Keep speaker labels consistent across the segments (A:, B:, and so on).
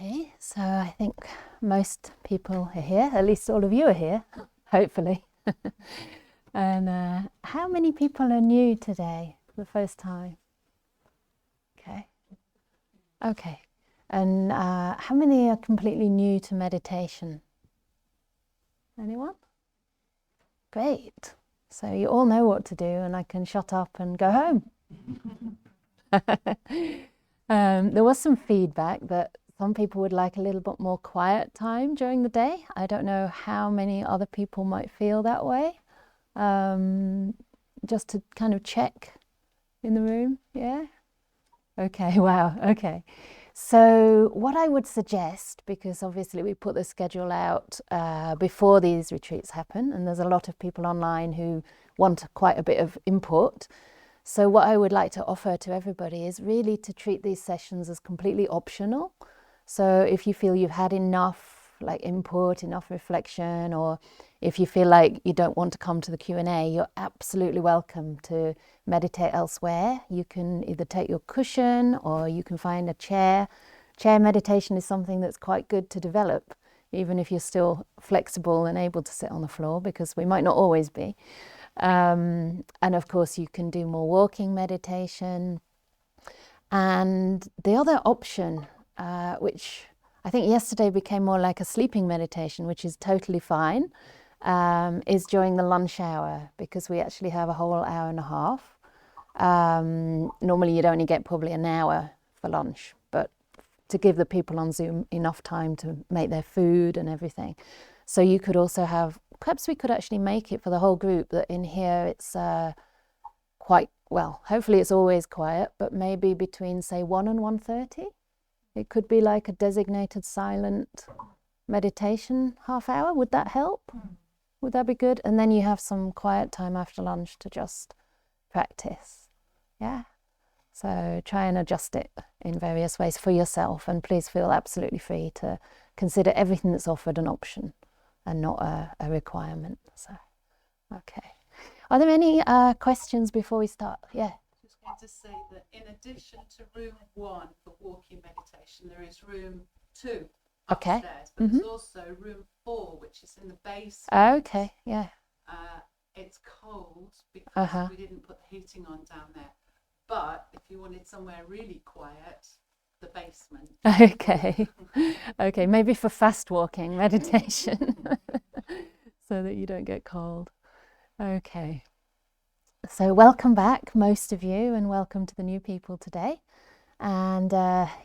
A: Okay, so I think most people are here, at least all of you are here, hopefully. And how many people are new today for the first time? Okay. And how many are completely new to meditation? Anyone? Great. So you all know what to do and I can shut up and go home. There was some feedback that some people would like a little bit more quiet time during the day. I don't know how many other people might feel that way. Just to kind of check in the room, yeah? Okay, wow, okay. So what I would suggest, because obviously we put the schedule out before these retreats happen, and there's a lot of people online who want quite a bit of input. So what I would like to offer to everybody is really to treat these sessions as completely optional. So if you feel you've had enough input, enough reflection, or if you feel like you don't want to come to the Q&A, you're absolutely welcome to meditate elsewhere. You can either take your cushion or you can find a chair. Chair meditation is something that's quite good to develop, even if you're still flexible and able to sit on the floor, because we might not always be. And of course you can do more walking meditation. And the other option, which I think yesterday became more like a sleeping meditation, which is totally fine, is during the lunch hour, because we actually have a whole hour and a half. Normally you'd only get probably an hour for lunch, but to give the people on Zoom enough time to make their food and everything. So you could also have, perhaps we could actually make it for the whole group that in here it's quite, well, hopefully it's always quiet, but maybe between say 1 and 1:30. It could be like a designated silent meditation half hour. Would that help? Would that be good? And then you have some quiet time after lunch to just practice. Yeah. So try and adjust it in various ways for yourself, and please feel absolutely free to consider everything that's offered an option and not a requirement. So, okay. Are there any questions before we start? Yeah.
B: Just going to say that in addition to room 1 for walking meditation, there is room 2 upstairs, but there's also room 4, which is in the basement.
A: Okay, yeah.
B: It's cold because we didn't put the heating on down there. But if you wanted somewhere really quiet, the basement.
A: Okay. Okay, maybe for fast walking meditation so that you don't get cold. Okay. So welcome back, most of you, and welcome to the new people today. And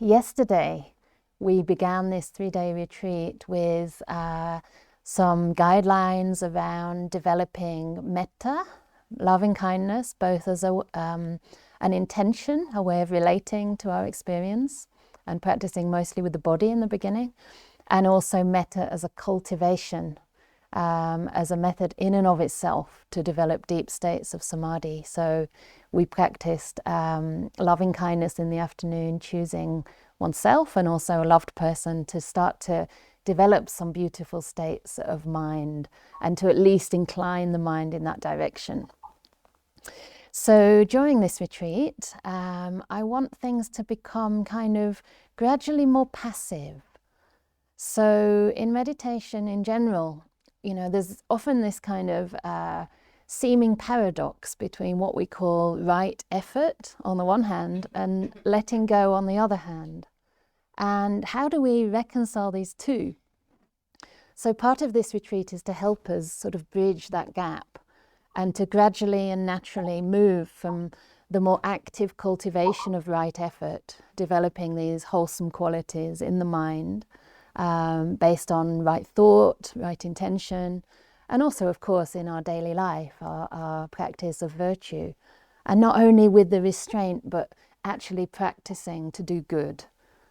A: yesterday we began this 3-day retreat with some guidelines around developing metta, loving kindness, both as an intention, a way of relating to our experience and practicing mostly with the body in the beginning, and also metta as a cultivation, as a method in and of itself to develop deep states of samadhi. So we practiced loving kindness in the afternoon, choosing oneself and also a loved person to start to develop some beautiful states of mind and to at least incline the mind in that direction. So during this retreat, I want things to become kind of gradually more passive. So in meditation in general, you know, there's often this kind of seeming paradox between what we call right effort on the one hand and letting go on the other hand. And how do we reconcile these two? So part of this retreat is to help us sort of bridge that gap and to gradually and naturally move from the more active cultivation of right effort, developing these wholesome qualities in the mind, based on right thought, right intention, and also, of course, in our daily life, our practice of virtue. And not only with the restraint, but actually practicing to do good,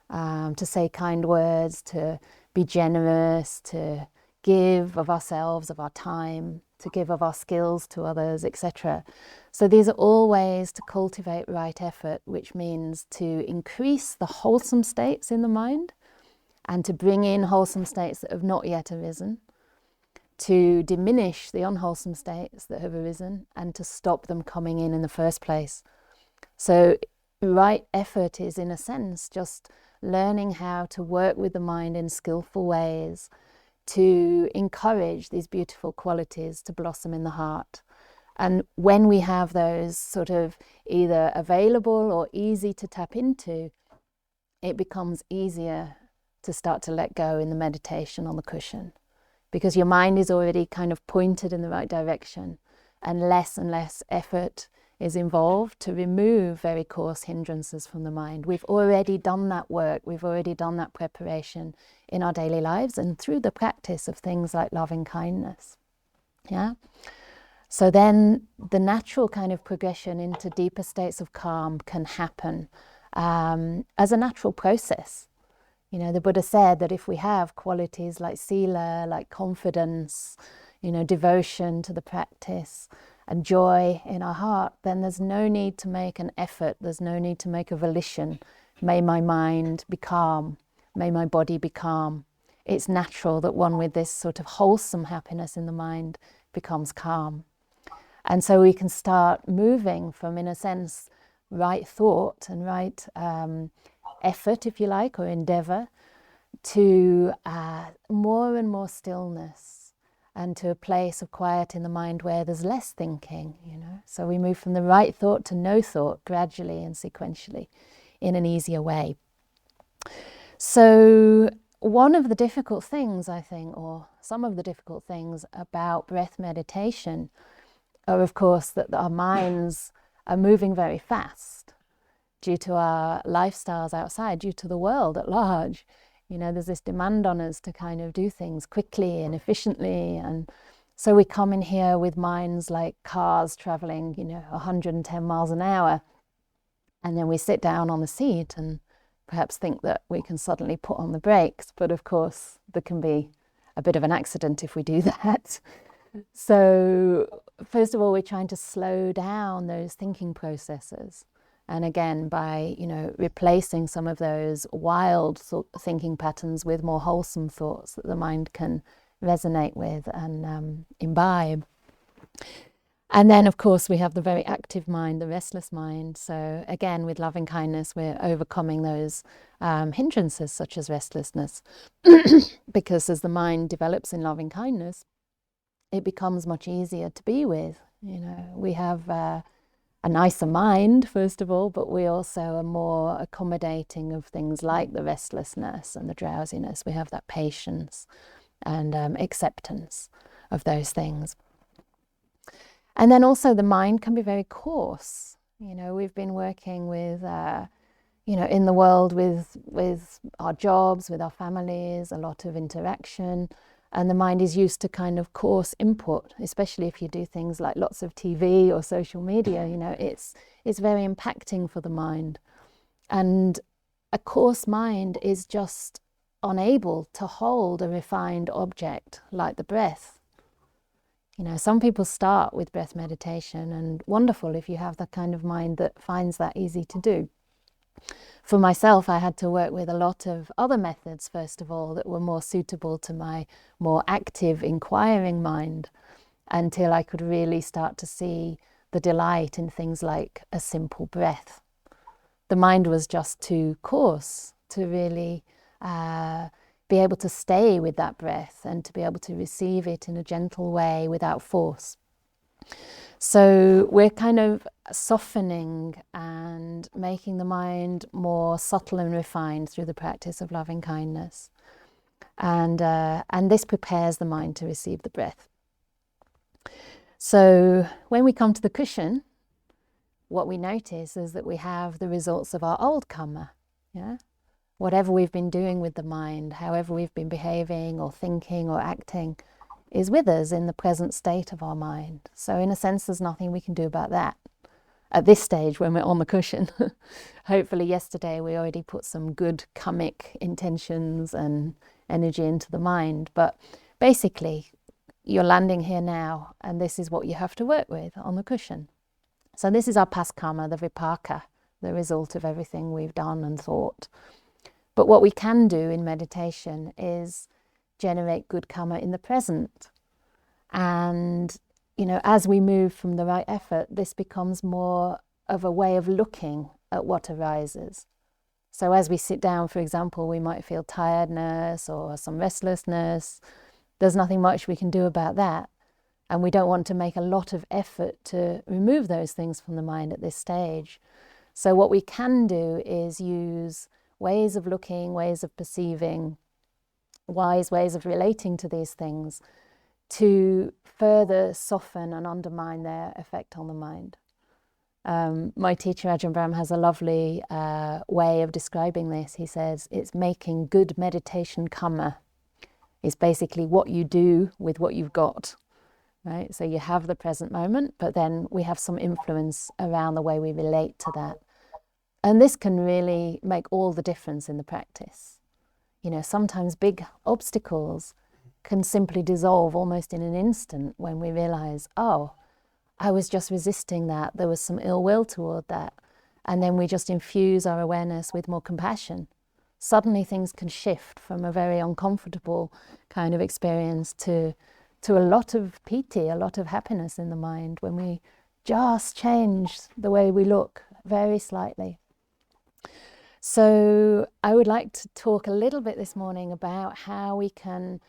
A: to say kind words, to be generous, to give of ourselves, of our time, to give of our skills to others, etc. So these are all ways to cultivate right effort, which means to increase the wholesome states in the mind and to bring in wholesome states that have not yet arisen, to diminish the unwholesome states that have arisen, and to stop them coming in the first place. So right effort is, in a sense, just learning how to work with the mind in skillful ways to encourage these beautiful qualities to blossom in the heart. And when we have those sort of either available or easy to tap into, it becomes easier to start to let go in the meditation on the cushion, because your mind is already kind of pointed in the right direction, and less effort is involved to remove very coarse hindrances from the mind. We've already done that work, we've already done that preparation in our daily lives and through the practice of things like loving kindness. Yeah. So then the natural kind of progression into deeper states of calm can happen as a natural process. You know, the Buddha said that if we have qualities like sila, like confidence, you know, devotion to the practice and joy in our heart, then there's no need to make an effort, there's no need to make a volition. May my mind be calm, may my body be calm. It's natural that one with this sort of wholesome happiness in the mind becomes calm. And so we can start moving from, in a sense, right thought and right effort, if you like, or endeavor, to more and more stillness and to a place of quiet in the mind where there's less thinking, you know. So we move from the right thought to no thought gradually and sequentially in an easier way. So one of the difficult things, I think, or some of the difficult things about breath meditation are, of course, that our minds are moving very fast due to our lifestyles outside, due to the world at large. You know, there's this demand on us to kind of do things quickly and efficiently. And so we come in here with minds like cars traveling, you know, 110 miles an hour. And then we sit down on the seat and perhaps think that we can suddenly put on the brakes. But of course, there can be a bit of an accident if we do that. So first of all, we're trying to slow down those thinking processes. And again, by, you know, replacing some of those wild thinking patterns with more wholesome thoughts that the mind can resonate with and imbibe. And then, of course, we have the very active mind, the restless mind. So again, with loving kindness, we're overcoming those hindrances such as restlessness. Because as the mind develops in loving kindness, it becomes much easier to be with. You know, we have a nicer mind, first of all, but we also are more accommodating of things like the restlessness and the drowsiness. We have that patience and acceptance of those things. And then also the mind can be very coarse. You know, we've been working with, you know, in the world with our jobs, with our families, a lot of interaction. And the mind is used to kind of coarse input, especially if you do things like lots of TV or social media. You know, it's very impacting for the mind. And a coarse mind is just unable to hold a refined object like the breath. You know, some people start with breath meditation, and wonderful if you have that kind of mind that finds that easy to do. For myself, I had to work with a lot of other methods, first of all, that were more suitable to my more active, inquiring mind, until I could really start to see the delight in things like a simple breath. The mind was just too coarse to really be able to stay with that breath and to be able to receive it in a gentle way without force. So we're kind of softening and making the mind more subtle and refined through the practice of loving kindness. And this prepares the mind to receive the breath. So when we come to the cushion, what we notice is that we have the results of our old karma. Yeah? Whatever we've been doing with the mind, however we've been behaving or thinking or acting, is with us in the present state of our mind. So in a sense, there's nothing we can do about that at this stage when we're on the cushion. Hopefully yesterday we already put some good karmic intentions and energy into the mind. But basically, you're landing here now, and this is what you have to work with on the cushion. So this is our past karma, the vipaka, the result of everything we've done and thought. But what we can do in meditation is generate good karma in the present. And, you know, as we move from the right effort, this becomes more of a way of looking at what arises. So as we sit down, for example, we might feel tiredness or some restlessness. There's nothing much we can do about that. And we don't want to make a lot of effort to remove those things from the mind at this stage. So what we can do is use ways of looking, ways of perceiving, wise ways of relating to these things to further soften and undermine their effect on the mind. My teacher Ajahn Brahm has a lovely way of describing this. He says it's making good meditation karma. It's basically what you do with what you've got, right? So you have the present moment, but then we have some influence around the way we relate to that. And this can really make all the difference in the practice. You know, sometimes big obstacles can simply dissolve almost in an instant when we realize, oh, I was just resisting that. There was some ill will toward that. And then we just infuse our awareness with more compassion. Suddenly things can shift from a very uncomfortable kind of experience to a lot of piti, a lot of happiness in the mind when we just change the way we look very slightly. So I would like to talk a little bit this morning about how we can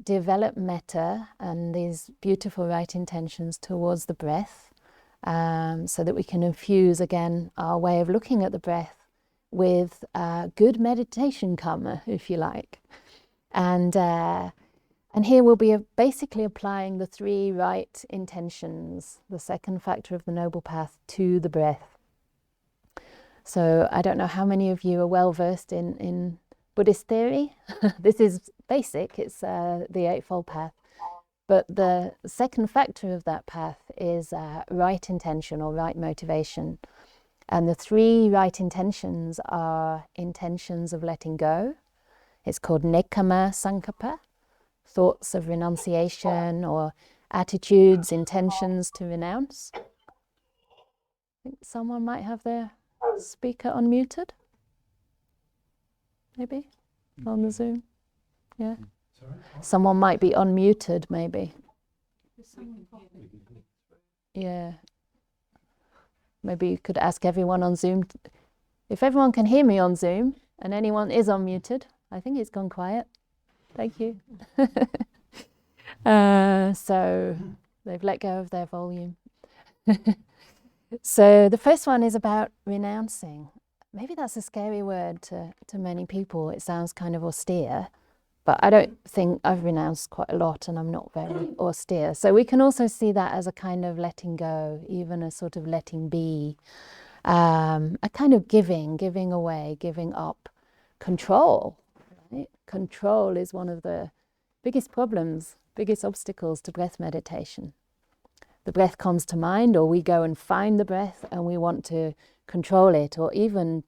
A: develop metta and these beautiful right intentions towards the breath, so that we can infuse again our way of looking at the breath with good meditation karma, if you like. And here we'll be basically applying the 3 right intentions, the second factor of the Noble Path, to the breath. So I don't know how many of you are well versed in Buddhist theory. This is basic, it's the Eightfold Path. But the second factor of that path is right intention or right motivation. And the 3 right intentions are intentions of letting go. It's called nekkhamma sankappa, thoughts of renunciation or attitudes, intentions to renounce. I think someone might have their speaker unmuted. Maybe on the Zoom. Yeah.
C: Sorry?
A: Someone might be unmuted, maybe. Yeah. Maybe you could ask everyone on Zoom. If everyone can hear me on Zoom and anyone is unmuted, I think it's gone quiet. Thank you. So they've let go of their volume. So the first one is about renouncing. Maybe that's a scary word to many people. It sounds kind of austere, but I don't think I've renounced quite a lot and I'm not very austere. So we can also see that as a kind of letting go, even a sort of letting be, a kind of giving away, giving up control. Right? Control is one of the biggest problems, biggest obstacles to breath meditation. The breath comes to mind, or we go and find the breath and we want to control it, or even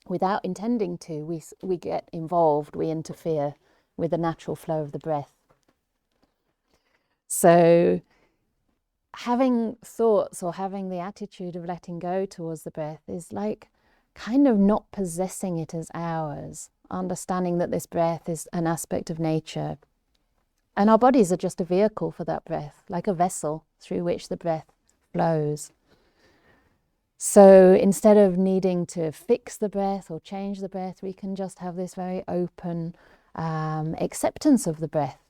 A: without intending to, we get involved, we interfere with the natural flow of the breath. So having thoughts or having the attitude of letting go towards the breath is like kind of not possessing it as ours, understanding that this breath is an aspect of nature. And our bodies are just a vehicle for that breath, like a vessel through which the breath flows. So instead of needing to fix the breath or change the breath, we can just have this very open acceptance of the breath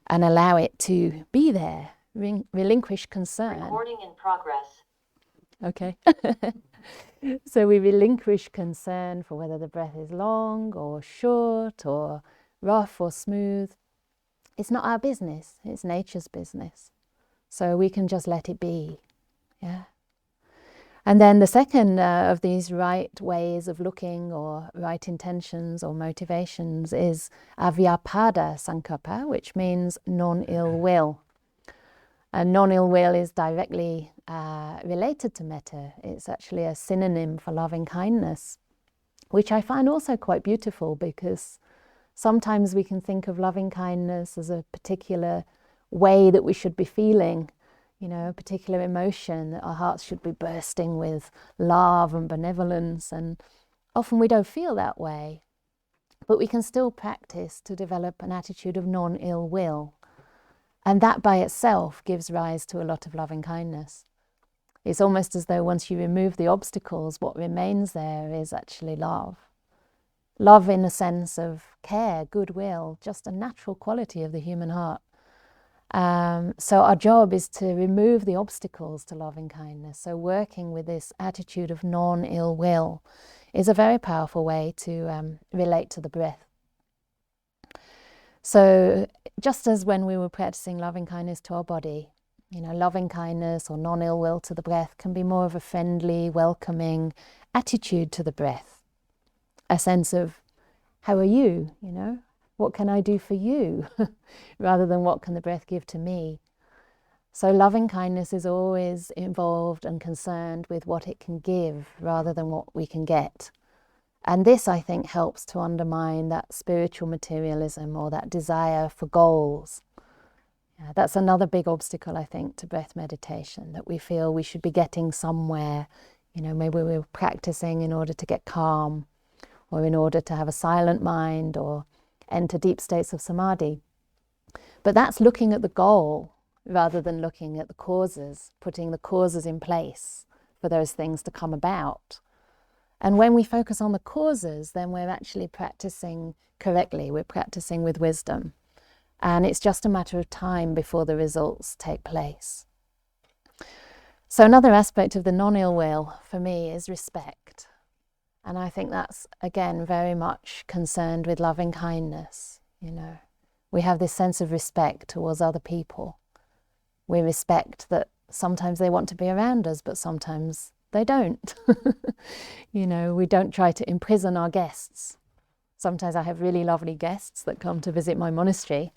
A: and allow it to be there, relinquish concern.
D: Recording in progress.
A: Okay. So we relinquish concern for whether the breath is long or short or rough or smooth. It's not our business, it's nature's business. So we can just let it be. Yeah. And then the second of these right ways of looking, or right intentions or motivations, is avyapada sankappa, which means non-ill will. And non-ill will is directly related to metta. It's actually a synonym for loving kindness, which I find also quite beautiful, because sometimes we can think of loving kindness as a particular way that we should be feeling, you know, a particular emotion, that our hearts should be bursting with love and benevolence, and often we don't feel that way. But we can still practice to develop an attitude of non-ill will. And that by itself gives rise to a lot of loving kindness. It's almost as though once you remove the obstacles, what remains there is actually love. Love in a sense of care, goodwill, just a natural quality of the human heart. So our job is to remove the obstacles to loving kindness. So working with this attitude of non-ill will is a very powerful way to relate to the breath. So just as when we were practicing loving kindness to our body, loving kindness or non-ill will to the breath can be more of a friendly, welcoming attitude to the breath. A sense of, how are you, What can I do for you? Rather than what can the breath give to me? So loving kindness is always involved and concerned with what it can give rather than what we can get. And this, I think, helps to undermine that spiritual materialism or that desire for goals. That's another big obstacle, I think, to breath meditation, that we feel we should be getting somewhere. Maybe we're practicing in order to get calm, or in order to have a silent mind, or enter deep states of samadhi. But that's looking at the goal rather than looking at the causes, putting the causes in place for those things to come about. And when we focus on the causes, then we're actually practicing correctly, we're practicing with wisdom. And it's just a matter of time before the results take place. So another aspect of the non-ill will for me is respect. And I think that's, again, very much concerned with loving kindness. We have this sense of respect towards other people. We respect that sometimes they want to be around us, but sometimes they don't. We don't try to imprison our guests. Sometimes I have really lovely guests that come to visit my monastery,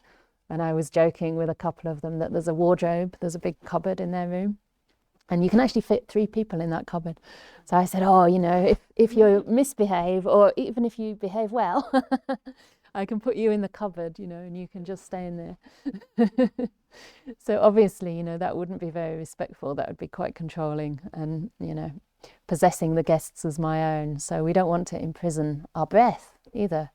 A: and I was joking with a couple of them that there's a wardrobe, there's a big cupboard in their room, and you can actually fit 3 people in that cupboard. So I said, if you misbehave, or even if you behave well, I can put you in the cupboard, and you can just stay in there. So obviously, that wouldn't be very respectful. That would be quite controlling and, possessing the guests as my own. So we don't want to imprison our breath either.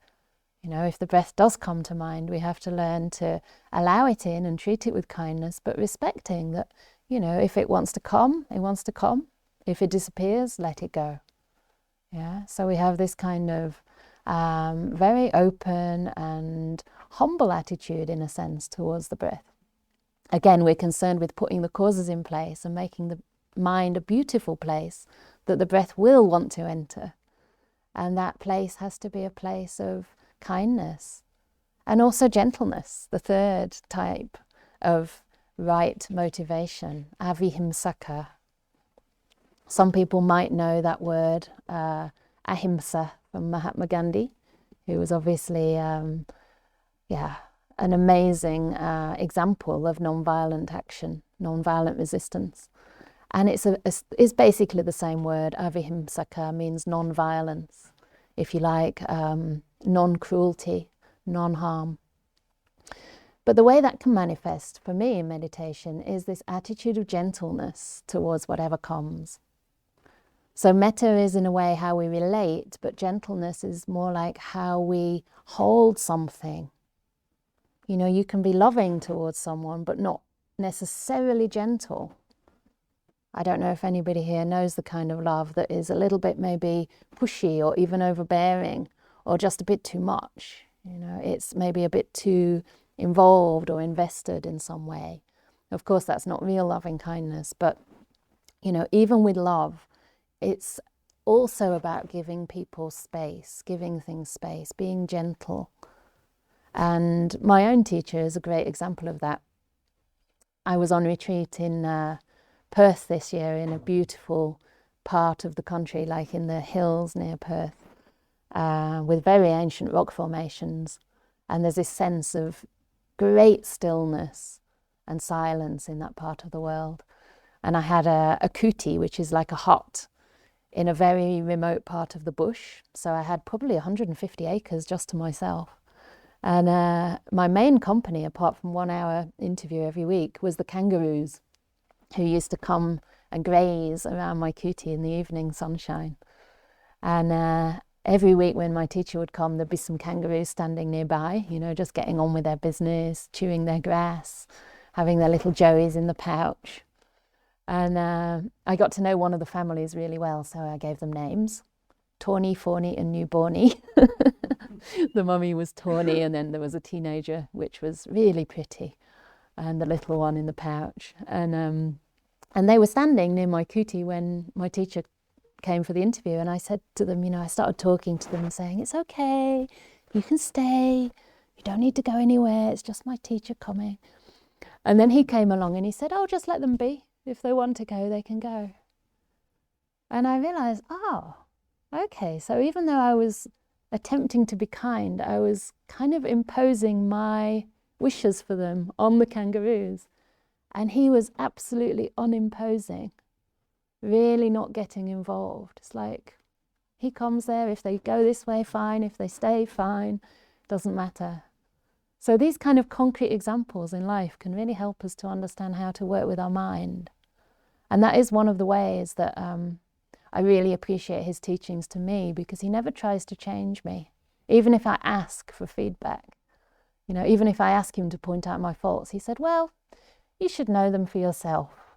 A: If the breath does come to mind, we have to learn to allow it in and treat it with kindness, but respecting that, if it wants to come, it wants to come. If it disappears, let it go. So we have this kind of very open and humble attitude, in a sense, towards the breath. Again, we're concerned with putting the causes in place and making the mind a beautiful place that the breath will want to enter. And that place has to be a place of kindness and also gentleness, the third type of right motivation, avihimsaka. Some people might know that word, ahimsa, from Mahatma Gandhi, who was obviously an amazing example of non-violent action, non-violent resistance. And it's basically the same word. Avihimsaka means non-violence, if you like, non-cruelty, non-harm. But the way that can manifest for me in meditation is this attitude of gentleness towards whatever comes. So metta is in a way how we relate, but gentleness is more like how we hold something. You can be loving towards someone, but not necessarily gentle. I don't know if anybody here knows the kind of love that is a little bit maybe pushy or even overbearing or just a bit too much. It's maybe a bit too involved or invested in some way. Of course, that's not real loving kindness, but, even with love, it's also about giving people space, giving things space, being gentle. And my own teacher is a great example of that. I was on retreat in Perth this year, in a beautiful part of the country, like in the hills near Perth, with very ancient rock formations. And there's this sense of great stillness and silence in that part of the world. And I had a kuti, which is like a hut in a very remote part of the bush. So I had probably 150 acres just to myself. And my main company, apart from 1 hour interview every week, was the kangaroos, who used to come and graze around my kuti in the evening sunshine. And every week when my teacher would come, there'd be some kangaroos standing nearby, just getting on with their business, chewing their grass, having their little joeys in the pouch. And I got to know one of the families really well, so I gave them names, Tawny, Fawny and Newborny. The mummy was tawny, and then there was a teenager, which was really pretty, and the little one in the pouch. And they were standing near my kuti when my teacher came for the interview. And I said to them, I started talking to them and saying, it's okay, you can stay, you don't need to go anywhere, it's just my teacher coming. And then he came along and he said, oh, just let them be. If they want to go, they can go. And I realized, okay, so even though I was attempting to be kind, I was kind of imposing my wishes for them on the kangaroos. And he was absolutely unimposing, really not getting involved. It's like, he comes there, if they go this way, fine, if they stay, fine, doesn't matter. So these kind of concrete examples in life can really help us to understand how to work with our mind. And that is one of the ways that I really appreciate his teachings to me, because he never tries to change me. Even if I ask for feedback, even if I ask him to point out my faults, he said, well, you should know them for yourself.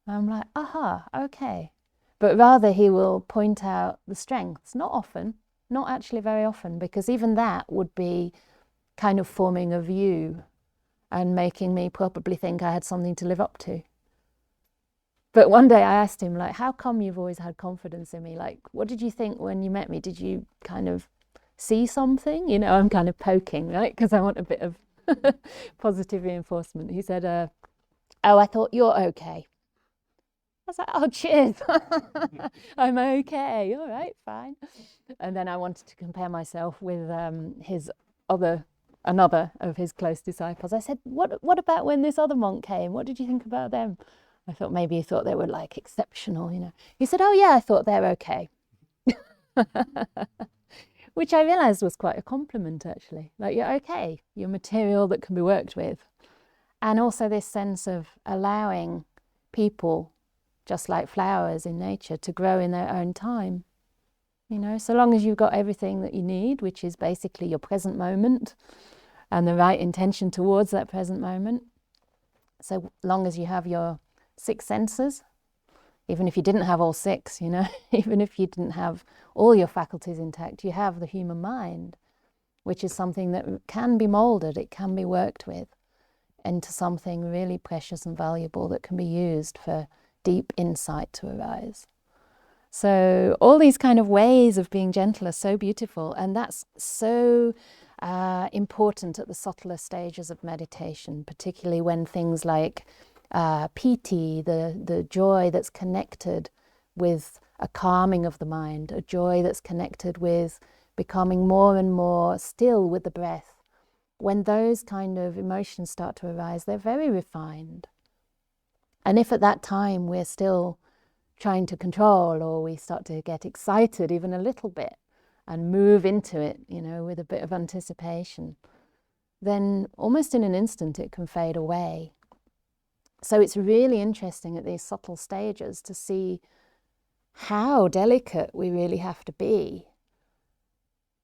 A: And I'm like, aha, okay. But rather he will point out the strengths, not often, not actually very often, because even that would be kind of forming a view and making me probably think I had something to live up to. But one day I asked him, how come you've always had confidence in me? What did you think when you met me? Did you kind of see something? I'm kind of poking, right? Because I want a bit of positive reinforcement. He said, I thought you're okay. I was like, oh, cheers. I'm okay. All right, fine. And then I wanted to compare myself with another of his close disciples. I said, what about when this other monk came? What did you think about them? I thought maybe he thought they were exceptional, He said, oh yeah, I thought they're okay. Which I realized was quite a compliment, actually. You're okay, you're material that can be worked with. And also this sense of allowing people, just like flowers in nature, to grow in their own time. So long as you've got everything that you need, which is basically your present moment and the right intention towards that present moment. So long as you have your 6 senses, even if you didn't have all 6, even if you didn't have all your faculties intact, you have the human mind, which is something that can be molded, it can be worked with into something really precious and valuable that can be used for deep insight to arise. So all these kind of ways of being gentle are so beautiful, and that's so important at the subtler stages of meditation, particularly when things like piti, the joy that's connected with a calming of the mind, a joy that's connected with becoming more and more still with the breath. When those kind of emotions start to arise, they're very refined. And if at that time we're still trying to control, or we start to get excited even a little bit and move into it, with a bit of anticipation, then almost in an instant it can fade away. So it's really interesting at these subtle stages to see how delicate we really have to be,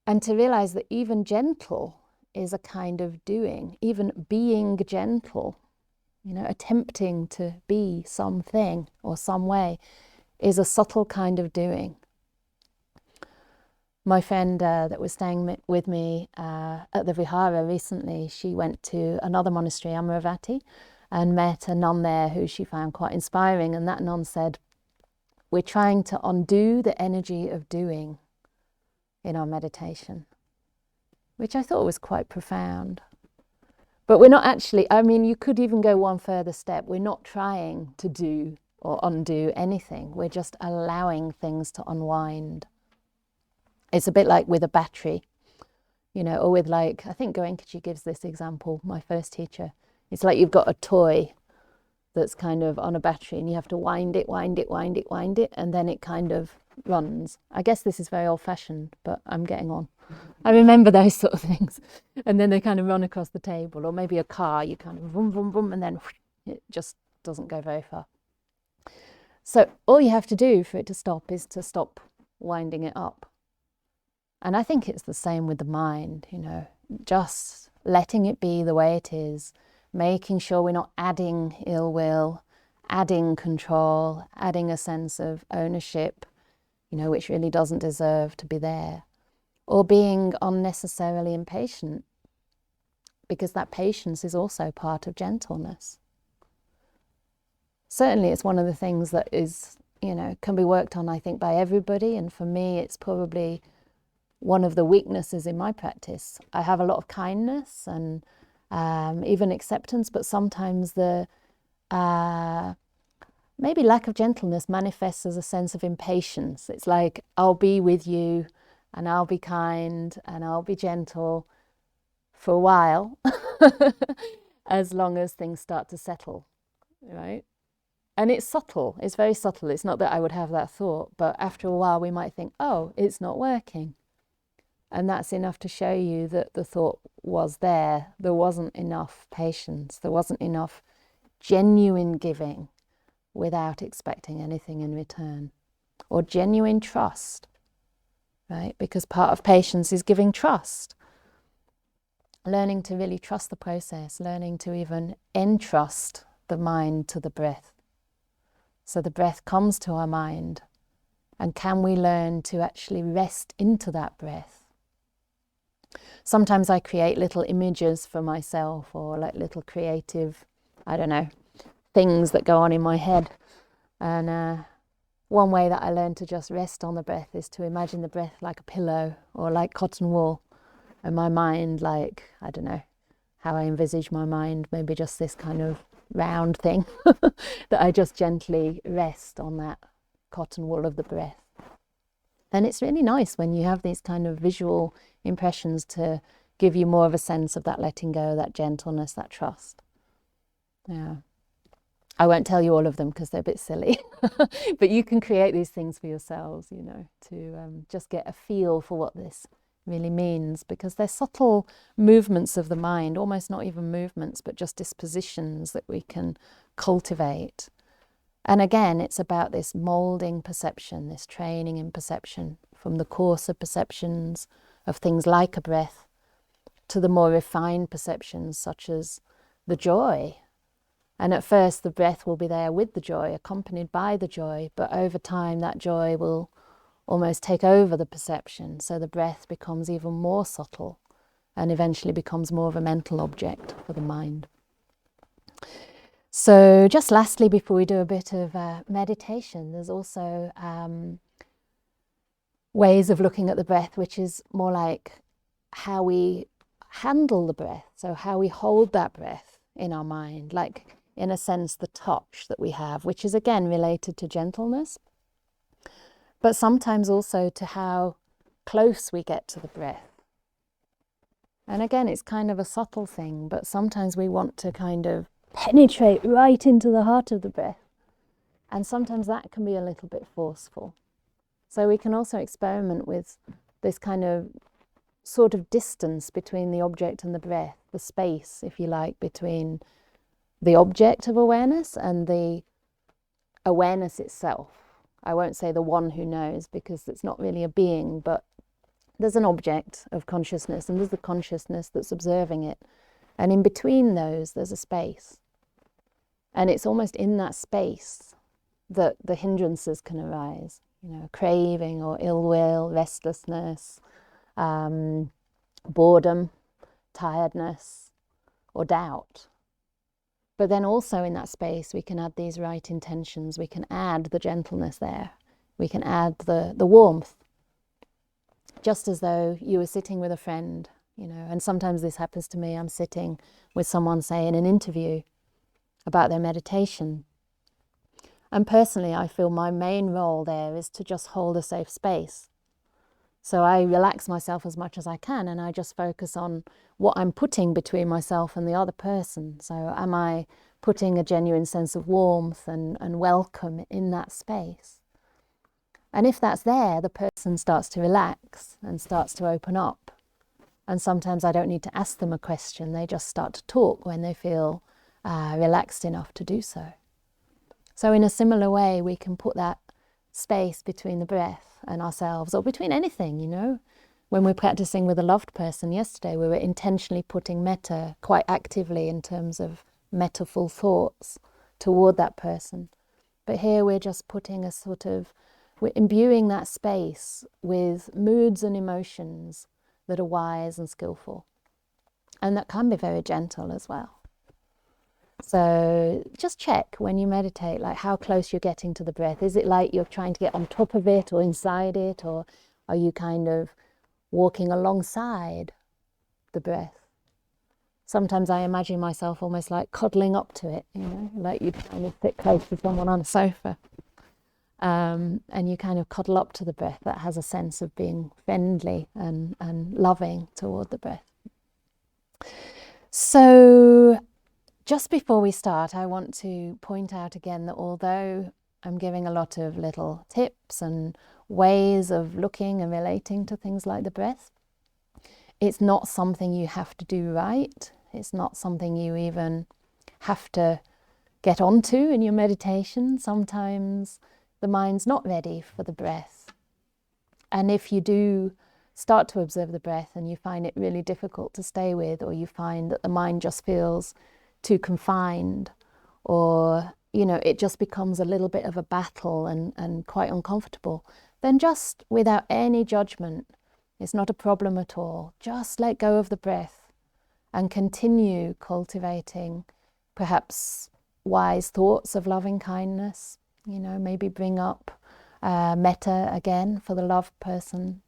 A: and to realize that even gentle is a kind of doing, even being gentle, attempting to be something or some way is a subtle kind of doing. My friend that was staying with me at the Vihara recently, she went to another monastery, Amaravati, and met a nun there who she found quite inspiring. And that nun said, we're trying to undo the energy of doing in our meditation, which I thought was quite profound. But we're not actually, you could even go one further step. We're not trying to do or undo anything. We're just allowing things to unwind. It's a bit like with a battery, or with I think Goenkaji gives this example, my first teacher. It's like you've got a toy that's kind of on a battery and you have to wind it, and then it kind of runs. I guess this is very old-fashioned, but I'm getting on. I remember those sort of things. And then they kind of run across the table, or maybe a car, you kind of vroom, vroom, vroom, and then it just doesn't go very far. So all you have to do for it to stop is to stop winding it up. And I think it's the same with the mind, just letting it be the way it is, making sure we're not adding ill will, adding control, adding a sense of ownership, which really doesn't deserve to be there. or being unnecessarily impatient, because that patience is also part of gentleness. Certainly it's one of the things that is, can be worked on, I think, by everybody. And for me, it's probably one of the weaknesses in my practice. I have a lot of kindness and even acceptance, but sometimes the maybe lack of gentleness manifests as a sense of impatience. It's like, I'll be with you and I'll be kind and I'll be gentle for a while, as long as things start to settle, right? And it's subtle, it's very subtle. It's not that I would have that thought, but after a while we might think, oh, it's not working. And that's enough to show you that the thought was there. There wasn't enough patience. There wasn't enough genuine giving without expecting anything in return, or genuine trust, right? Because part of patience is giving trust. Learning to really trust the process, learning to even entrust the mind to the breath. So the breath comes to our mind, and can we learn to actually rest into that breath? Sometimes I create little images for myself, or like little creative, things that go on in my head. And one way that I learn to just rest on the breath is to imagine the breath like a pillow or like cotton wool, and my mind like, how I envisage my mind, maybe just this kind of round thing that I just gently rest on that cotton wool of the breath. And it's really nice when you have these kind of visual impressions to give you more of a sense of that letting go, that gentleness, that trust. Yeah. I won't tell you all of them because they're a bit silly, but you can create these things for yourselves, to just get a feel for what this really means, because they're subtle movements of the mind, almost not even movements, but just dispositions that we can cultivate. And again, it's about this moulding perception, this training in perception, from the coarser perceptions of things like a breath to the more refined perceptions such as the joy. And at first the breath will be there with the joy, accompanied by the joy, but over time that joy will almost take over the perception, so the breath becomes even more subtle and eventually becomes more of a mental object for the mind. So just lastly, before we do a bit of meditation, there's also ways of looking at the breath, which is more like how we handle the breath, so how we hold that breath in our mind, like in a sense the touch that we have, which is again related to gentleness, but sometimes also to how close we get to the breath. And again, it's kind of a subtle thing, but sometimes we want to kind of penetrate right into the heart of the breath. And sometimes that can be a little bit forceful. So we can also experiment with this kind of sort of distance between the object and the breath, the space, if you like, between the object of awareness and the awareness itself. I won't say the one who knows, because it's not really a being, but there's an object of consciousness and there's the consciousness that's observing it. And in between those, there's a space. And it's almost in that space that the hindrances can arise, craving or ill will, restlessness, boredom, tiredness, or doubt. But then also in that space, we can add these right intentions. We can add the gentleness there. We can add the warmth. Just as though you were sitting with a friend, and sometimes this happens to me. I'm sitting with someone, say, in an interview about their meditation. And personally, I feel my main role there is to just hold a safe space. So I relax myself as much as I can, and I just focus on what I'm putting between myself and the other person. So am I putting a genuine sense of warmth and welcome in that space? And if that's there, the person starts to relax and starts to open up. And sometimes I don't need to ask them a question. They just start to talk when they feel relaxed enough to do so. So in a similar way, we can put that space between the breath and ourselves, or between anything, When we're practicing with a loved person yesterday, we were intentionally putting metta quite actively in terms of mettaful thoughts toward that person. But here we're just putting a sort of We're imbuing that space with moods and emotions that are wise and skillful. And that can be very gentle as well. So just check when you meditate, like how close you're getting to the breath. Is it like you're trying to get on top of it or inside it, or are you kind of walking alongside the breath? Sometimes I imagine myself almost like cuddling up to it, like you'd kind of sit close to someone on a sofa. And you kind of cuddle up to the breath. That has a sense of being friendly and loving toward the breath. So just before we start, I want to point out again that although I'm giving a lot of little tips and ways of looking and relating to things like the breath, it's not something you have to do right. It's not something you even have to get onto in your meditation. Sometimes the mind's not ready for the breath. And if you do start to observe the breath and you find it really difficult to stay with, or you find that the mind just feels too confined, or it just becomes a little bit of a battle and quite uncomfortable, then just without any judgment, it's not a problem at all. Just let go of the breath and continue cultivating perhaps wise thoughts of loving kindness. Maybe bring up Metta again for the loved person.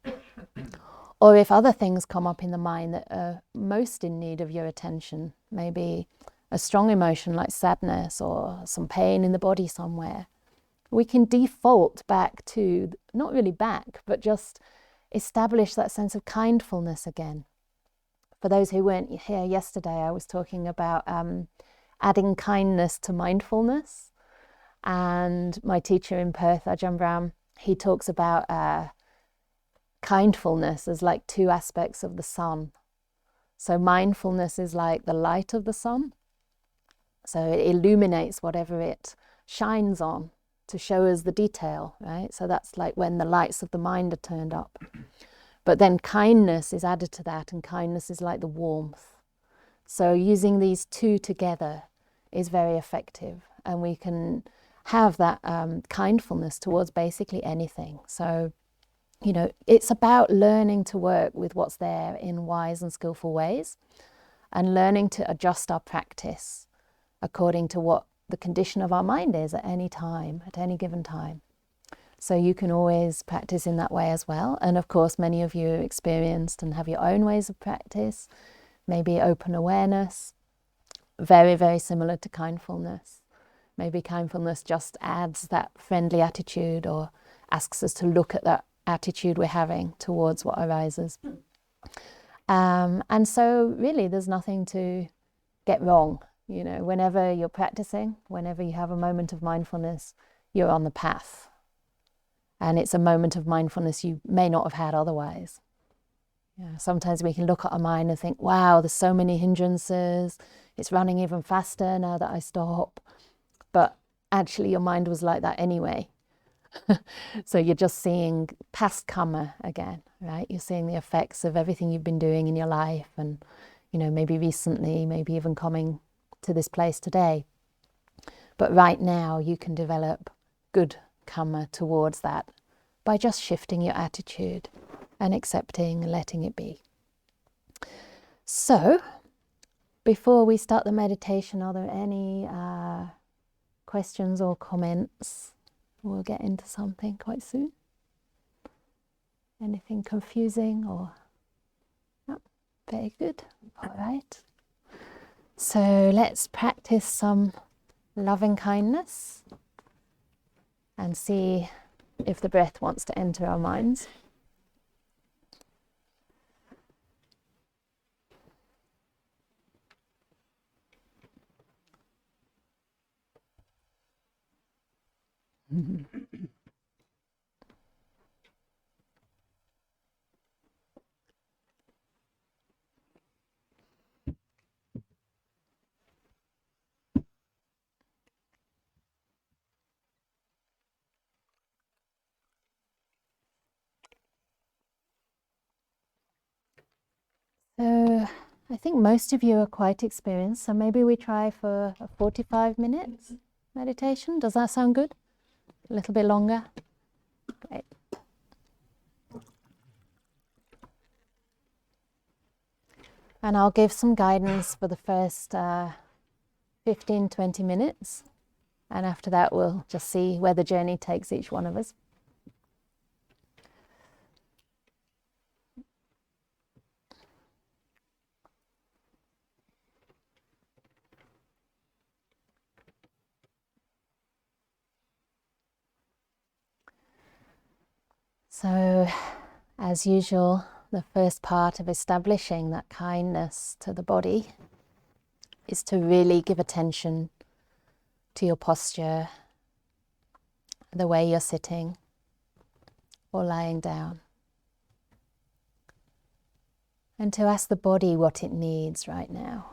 A: Or if other things come up in the mind that are most in need of your attention, maybe a strong emotion like sadness or some pain in the body somewhere, we can default back to, not really back, but just establish that sense of kindfulness again. For those who weren't here yesterday, I was talking about adding kindness to mindfulness. And my teacher in Perth, Ajahn Brahm, he talks about kindfulness as like two aspects of the sun. So mindfulness is like the light of the sun. So it illuminates whatever it shines on to show us the detail, right? So that's like when the lights of the mind are turned up. But then kindness is added to that, and kindness is like the warmth. So using these two together is very effective, and we can have that kindfulness towards basically anything. So, it's about learning to work with what's there in wise and skillful ways, and learning to adjust our practice according to what the condition of our mind is at any time, at any given time. So you can always practice in that way as well. And of course, many of you are experienced and have your own ways of practice, maybe open awareness, very, very similar to kindfulness. Maybe kindfulness just adds that friendly attitude, or asks us to look at that attitude we're having towards what arises. And so really there's nothing to get wrong. Whenever you're practicing, whenever you have a moment of mindfulness, you're on the path. And it's a moment of mindfulness you may not have had otherwise. Sometimes we can look at our mind and think, wow, there's so many hindrances. It's running even faster now that I stop. But actually your mind was like that anyway. So you're just seeing past karma again, right? You're seeing the effects of everything you've been doing in your life, and maybe recently, maybe even coming to this place today. But right now you can develop good karma towards that by just shifting your attitude and accepting and letting it be. So before we start the meditation, are there any questions or comments? We'll get into something quite soon. Anything confusing or? No, very good. All right. So let's practice some loving kindness and see if the breath wants to enter our minds. So I think most of you are quite experienced, so maybe we try for a 45 minutes meditation. Does that sound good? A little bit longer? Great. And I'll give some guidance for the first 15-20 minutes. And after that, we'll just see where the journey takes each one of us. So, as usual, the first part of establishing that kindness to the body is to really give attention to your posture, the way you're sitting or lying down, and to ask the body what it needs right now.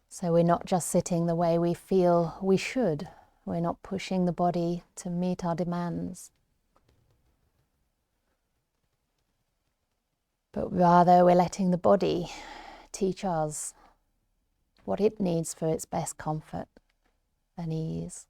A: So we're not just sitting the way we feel we should. We're not pushing the body to meet our demands, but rather we're letting the body teach us what it needs for its best comfort and ease.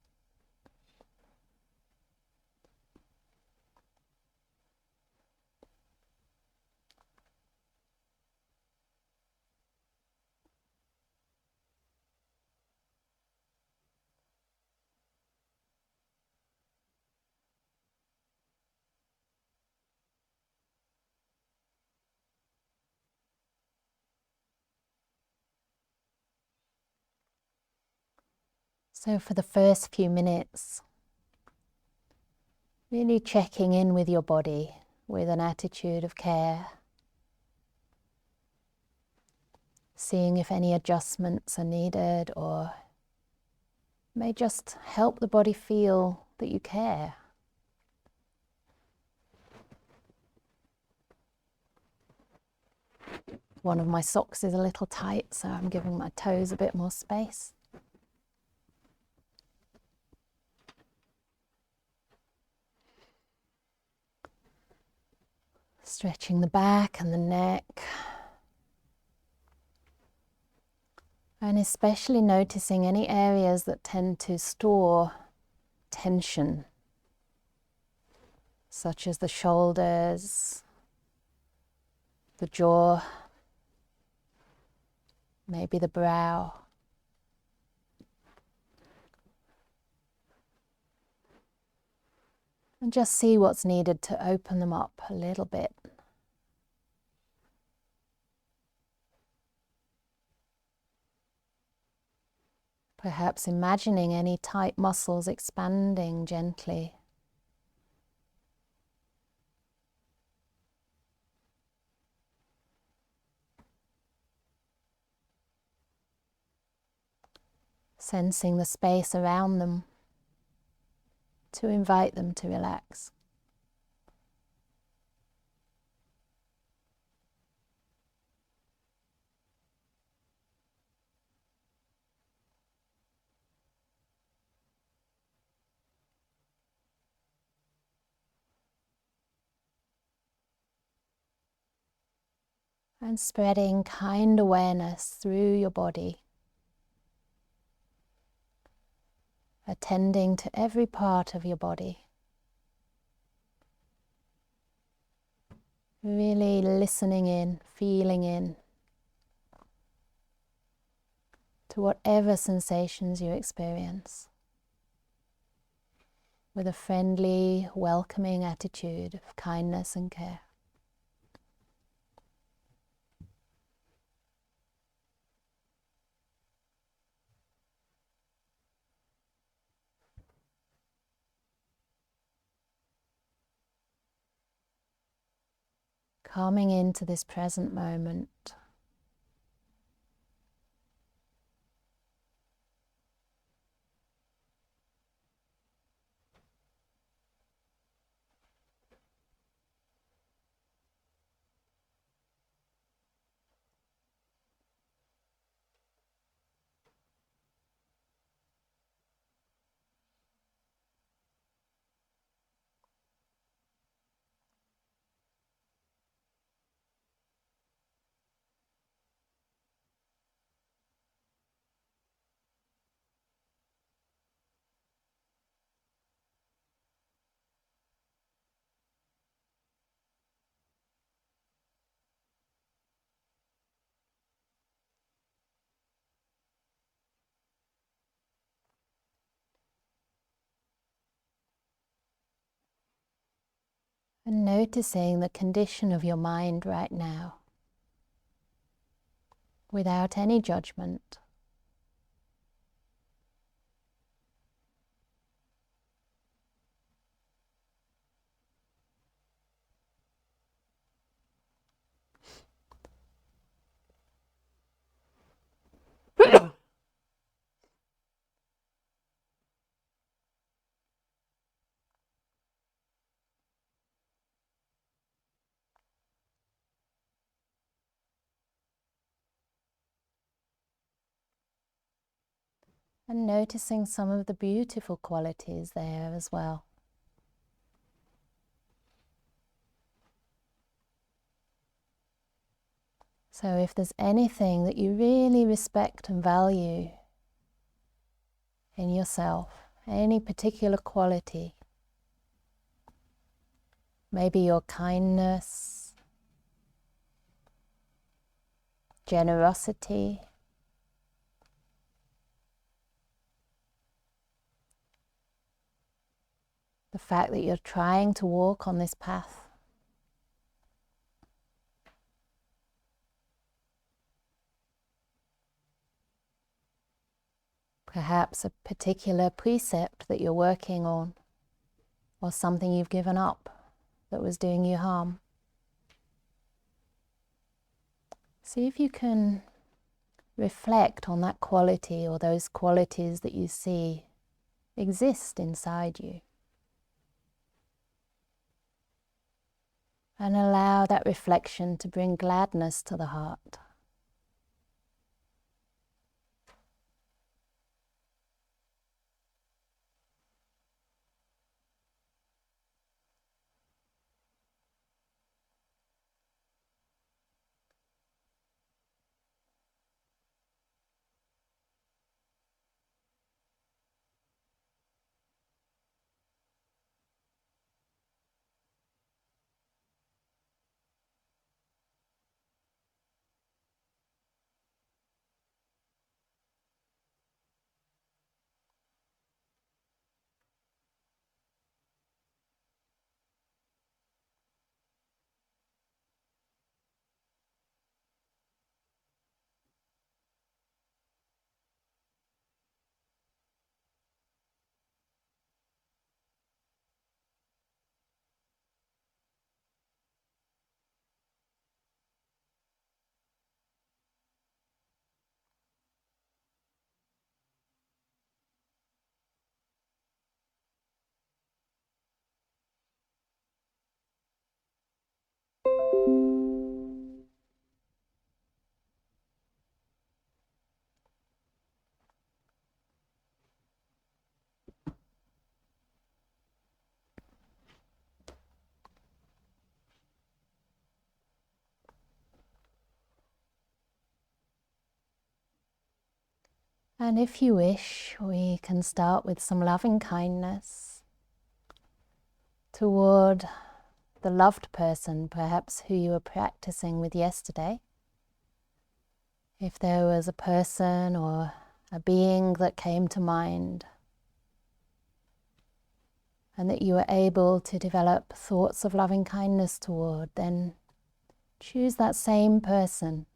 A: So for the first few minutes, really checking in with your body with an attitude of care, seeing if any adjustments are needed or may just help the body feel that you care. One of my socks is a little tight, so I'm giving my toes a bit more space. Stretching the back and the neck. And especially noticing any areas that tend to store tension, such as the shoulders, the jaw, maybe the brow. And just see what's needed to open them up a little bit. Perhaps imagining any tight muscles expanding gently. Sensing the space around them to invite them to relax. And spreading kind awareness through your body, attending to every part of your body. Really listening in, feeling in to whatever sensations you experience, with a friendly, welcoming attitude of kindness and care. Calming into this present moment. And noticing the condition of your mind right now, without any judgment. And noticing some of the beautiful qualities there as well. So if there's anything that you really respect and value in yourself, any particular quality, maybe your kindness, generosity, the fact that you're trying to walk on this path. Perhaps a particular precept that you're working on, or something you've given up that was doing you harm. See if you can reflect on that quality or those qualities that you see exist inside you. And allow that reflection to bring gladness to the heart. And if you wish, we can start with some loving kindness toward the loved person, perhaps who you were practicing with yesterday. If there was a person or a being that came to mind, and that you were able to develop thoughts of loving kindness toward, then choose that same person.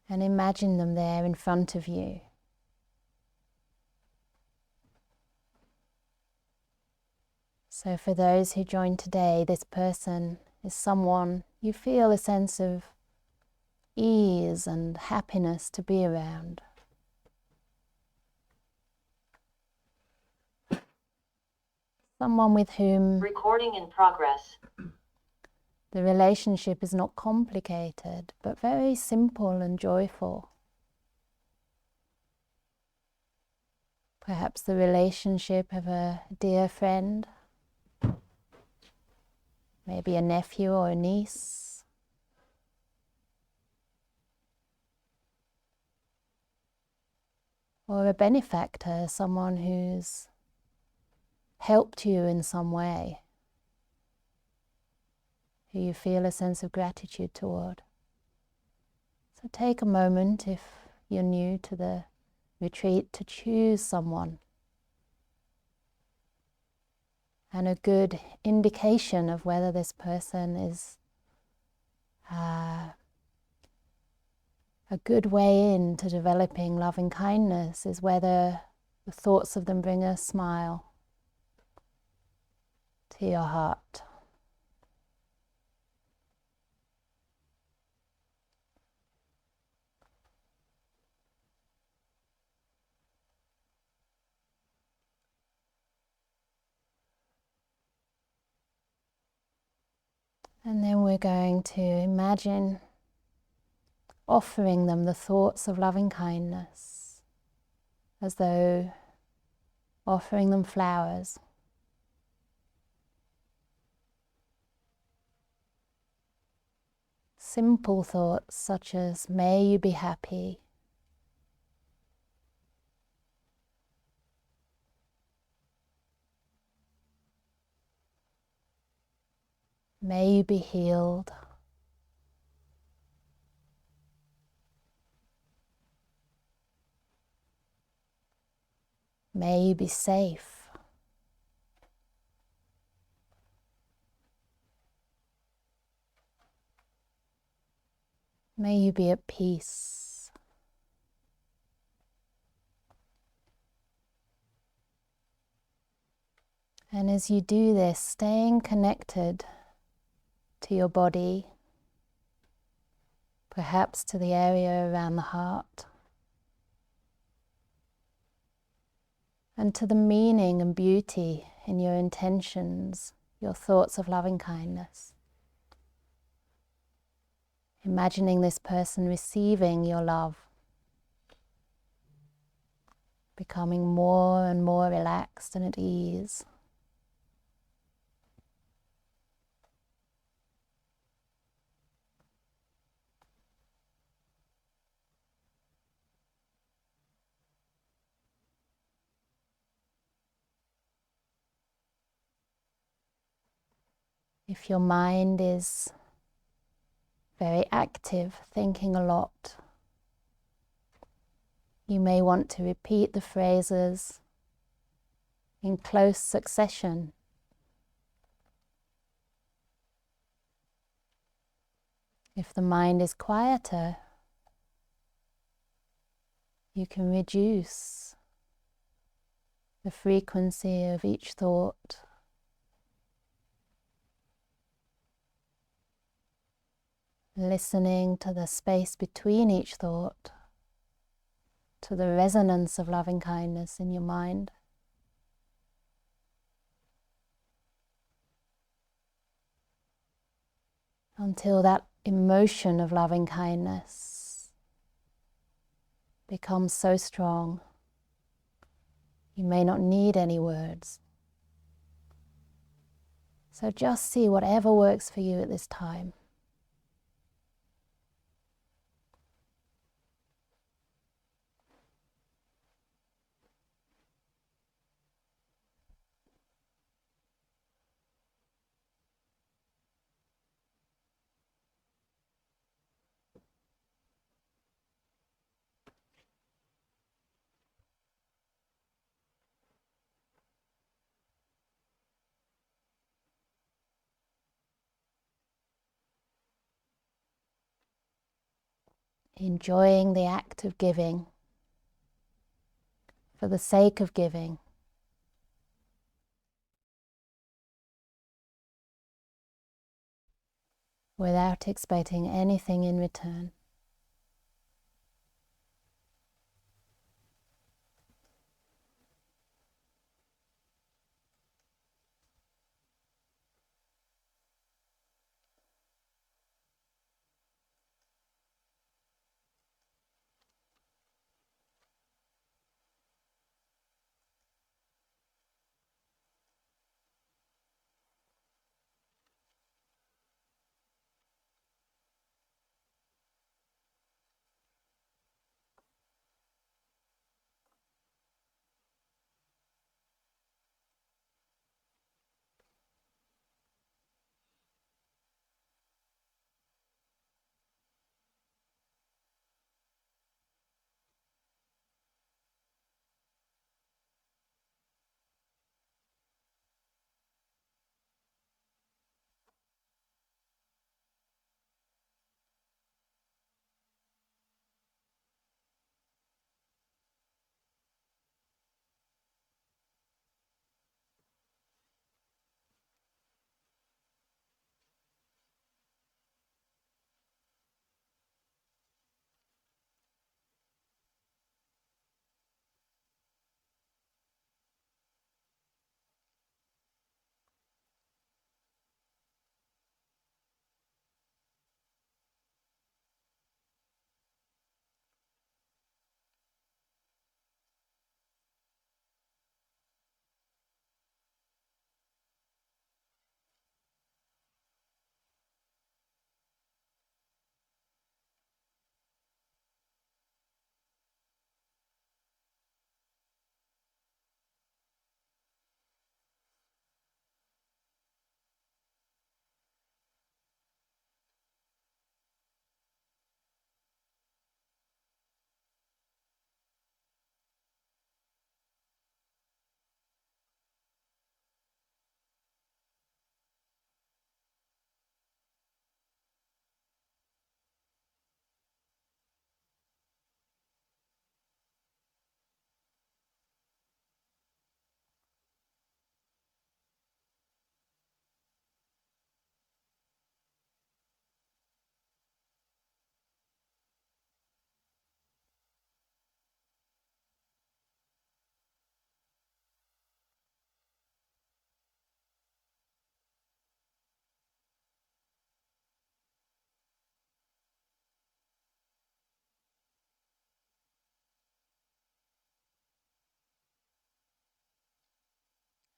A: And imagine them there in front of you. So for those who joined today, this person is someone you feel a sense of ease and happiness to be around. Someone with whom
C: recording in progress.
A: The relationship is not complicated, but very simple and joyful. Perhaps the relationship of a dear friend, maybe a nephew or a niece, or a benefactor, someone who's helped you in some way, who you feel a sense of gratitude toward. So take a moment, if you're new to the retreat to choose someone. And a good indication of whether this person is a good way into developing loving kindness is whether the thoughts of them bring a smile to your heart. And then we're going to imagine offering them the thoughts of loving kindness, as though offering them flowers. Simple thoughts such as, may you be happy. May you be healed. May you be safe. May you be at peace. And as you do this, staying connected to your body, perhaps to the area around the heart, and to the meaning and beauty in your intentions, your thoughts of loving kindness. Imagining this person receiving your love, becoming more and more relaxed and at ease. If your mind is very active, thinking a lot, you may want to repeat the phrases in close succession. If the mind is quieter, you can reduce the frequency of each thought. Listening to the space between each thought, to the resonance of loving kindness in your mind. Until that emotion of loving kindness becomes so strong, you may not need any words. So just see whatever works for you at this time. Enjoying the act of giving for the sake of giving. Without expecting anything in return.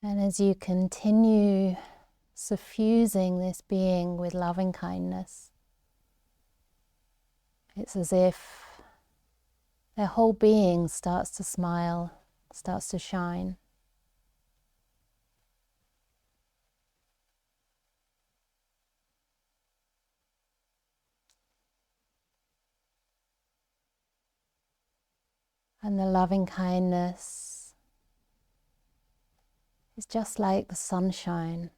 A: And as you continue suffusing this being with loving kindness, it's as if their whole being starts to smile, starts to shine. And the loving kindness is just like the sunshine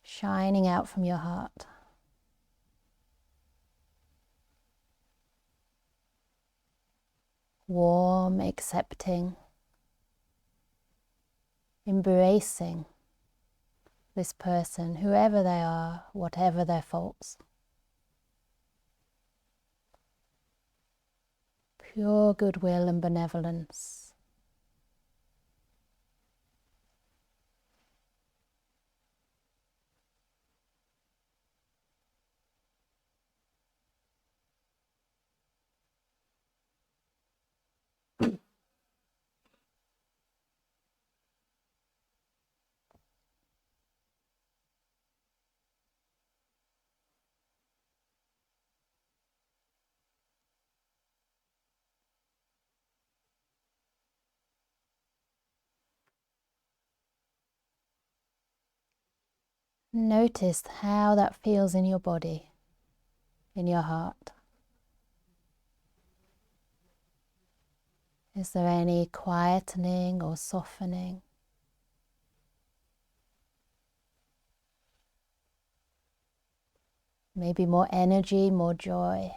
A: shining out from your heart. Warm, accepting, embracing this person, whoever they are, whatever their faults. Pure goodwill and benevolence. Notice how that feels in your body, in your heart. Is there any quietening or softening? Maybe more energy, more joy.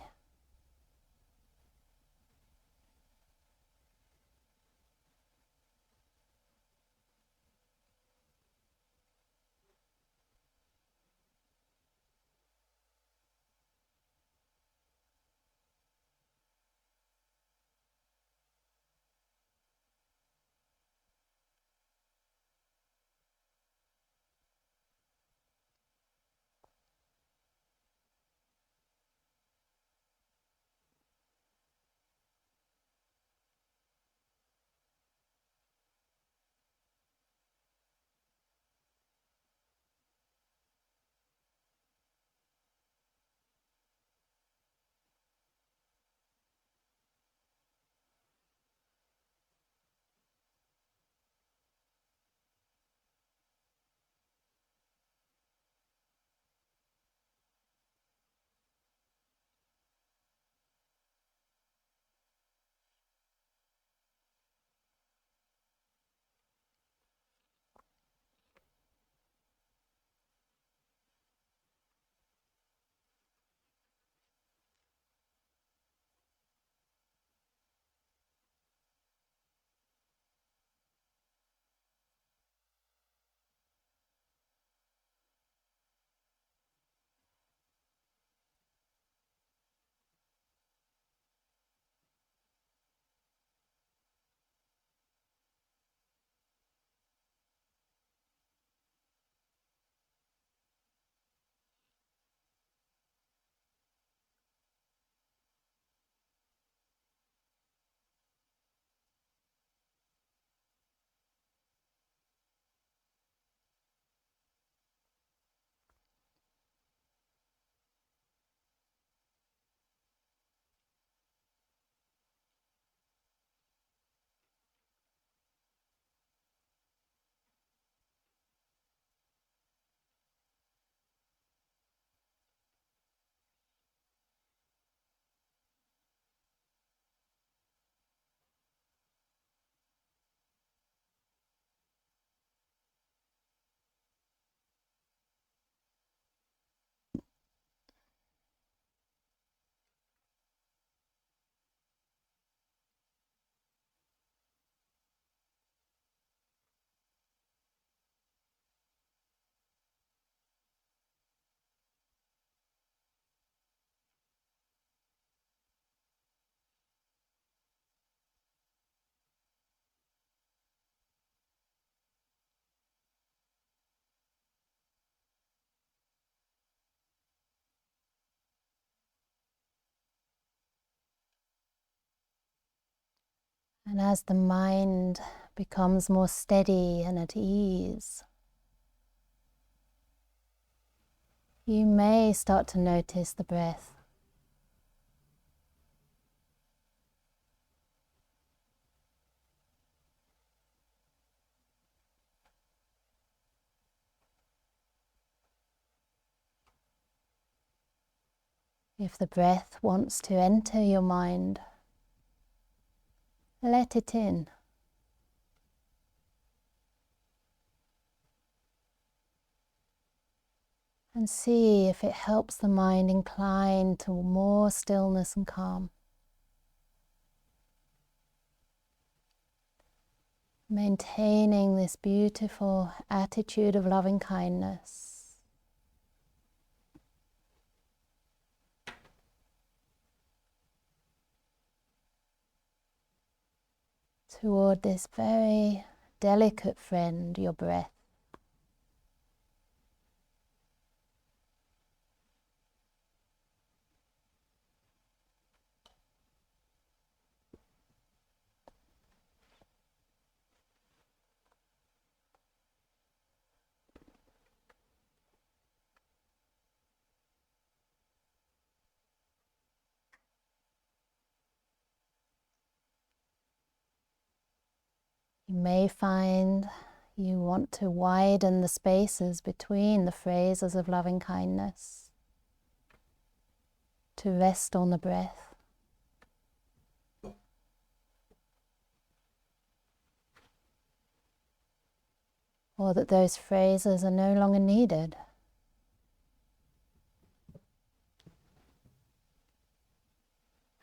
A: And as the mind becomes more steady and at ease, you may start to notice the breath. If the breath wants to enter your mind, let it in. And see if it helps the mind incline to more stillness and calm. Maintaining this beautiful attitude of loving kindness. Toward this very delicate friend, your breath. You may find you want to widen the spaces between the phrases of loving kindness, to rest on the breath. Or that those phrases are no longer needed.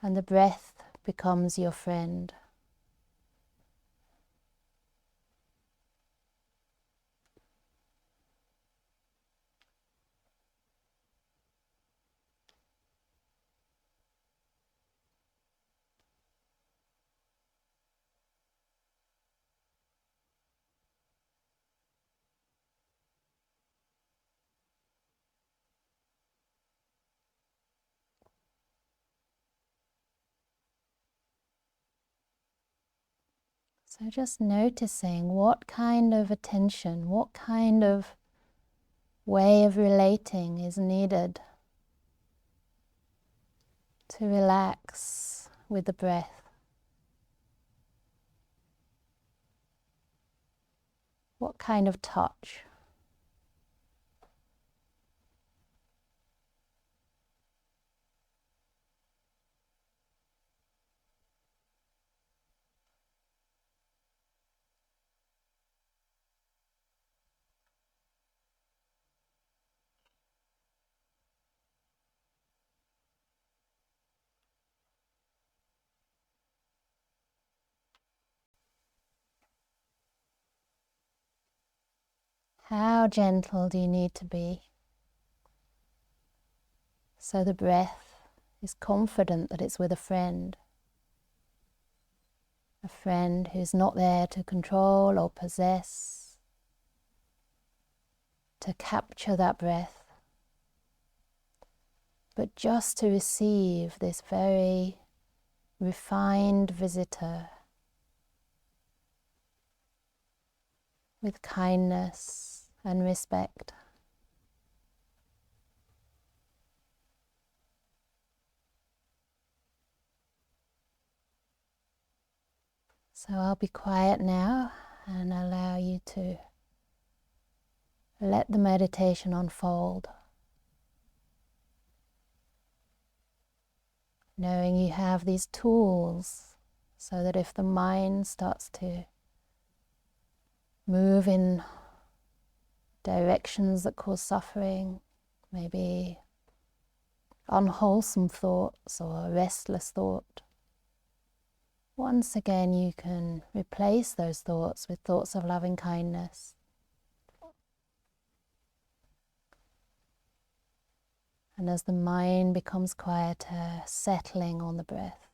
A: And the breath becomes your friend. So just noticing what kind of attention, what kind of way of relating is needed to relax with the breath. What kind of touch? How gentle do you need to be so the breath is confident that it's with a friend who's not there to control or possess, to capture that breath, but just to receive this very refined visitor with kindness and respect. So I'll be quiet now and allow you to let the meditation unfold, knowing you have these tools so that if the mind starts to move in directions that cause suffering, maybe unwholesome thoughts or restless thought, once again you can replace those thoughts with thoughts of loving kindness. And as the mind becomes quieter, settling on the breath.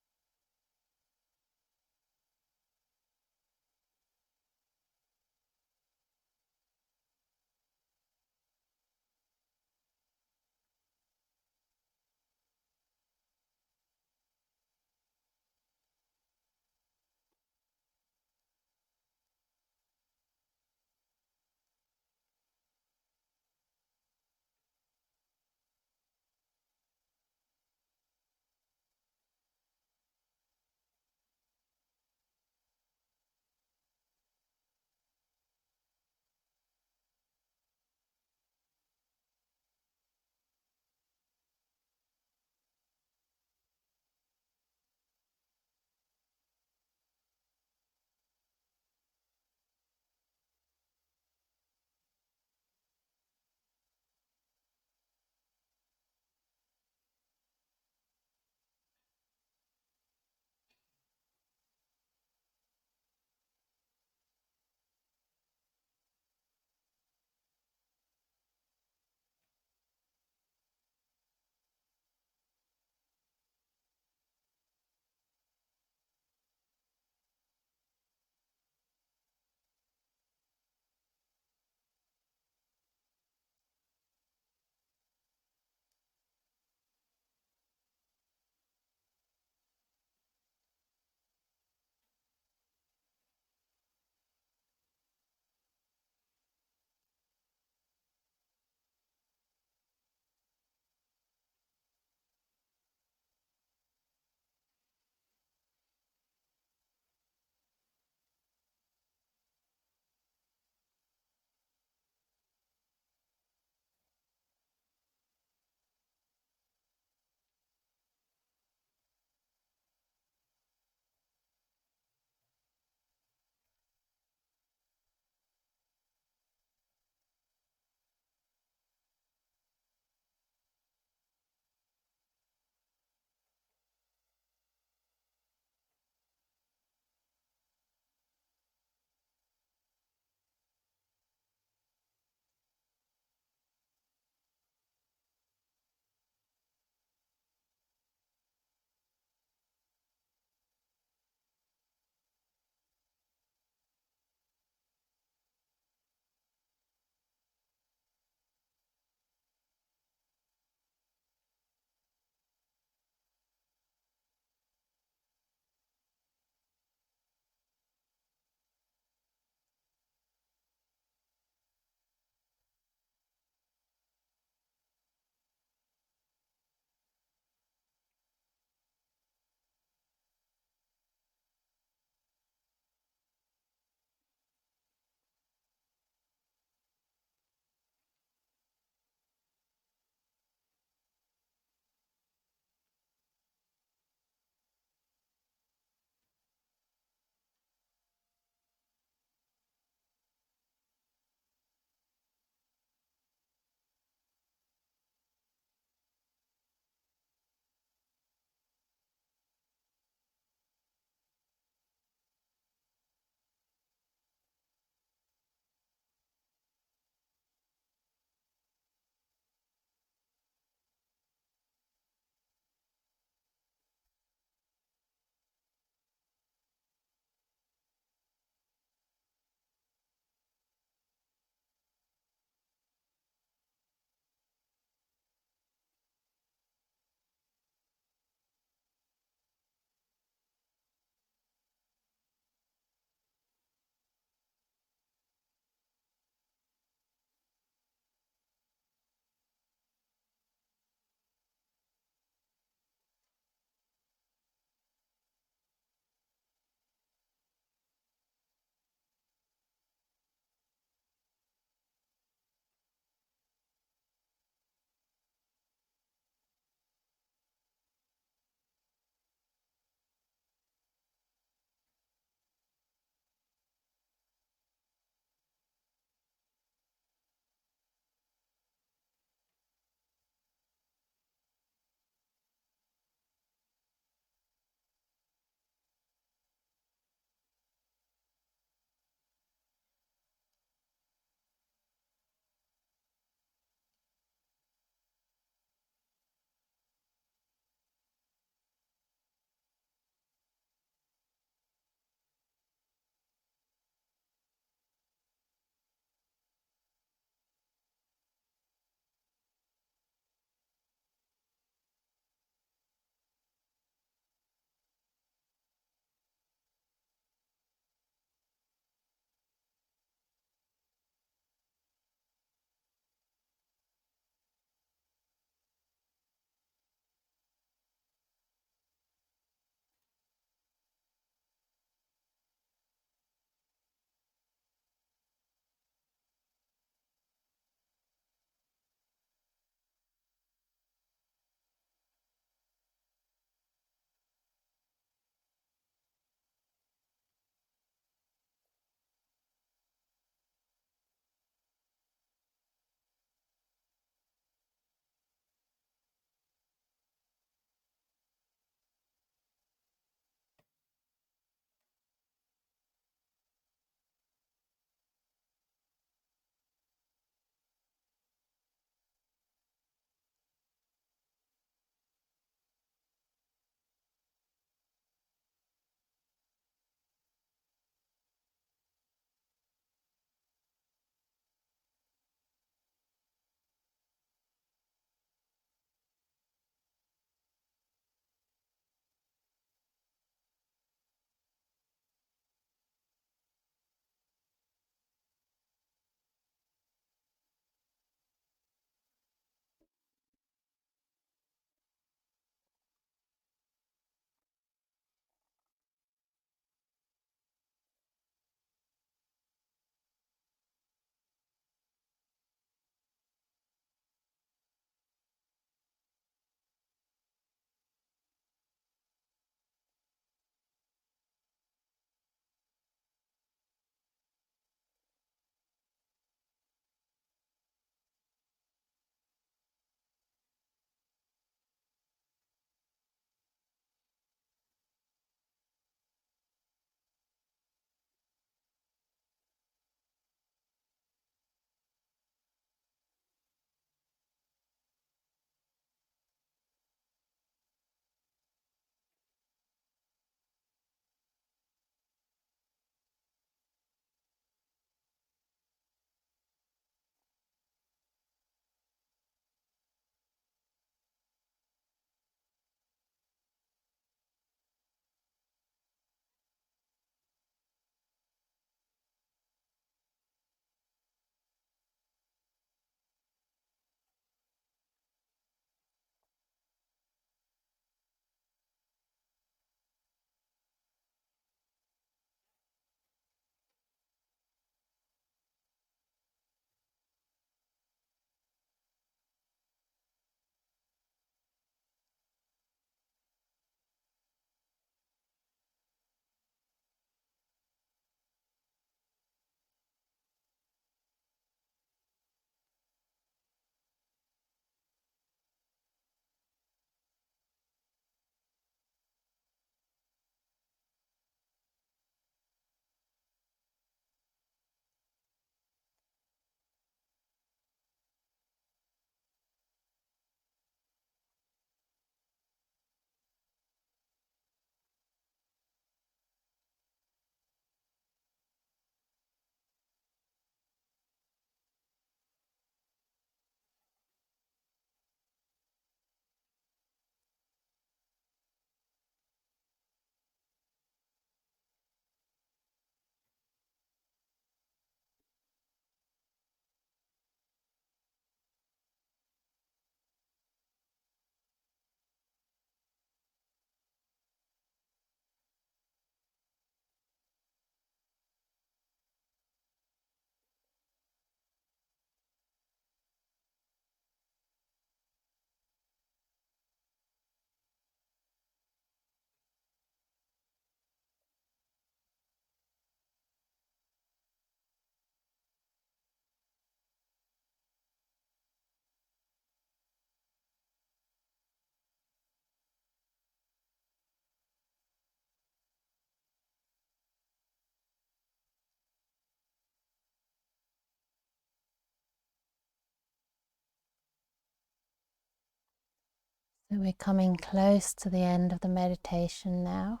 A: So we're coming close to the end of the meditation now.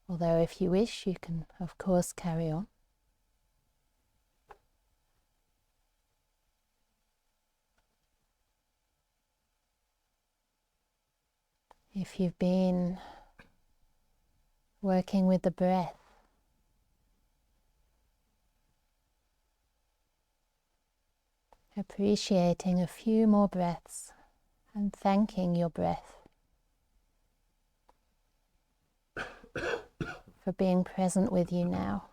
A: Although if you wish, you can of course carry on. If you've been working with the breath, appreciating a few more breaths and thanking your breath for being present with you now.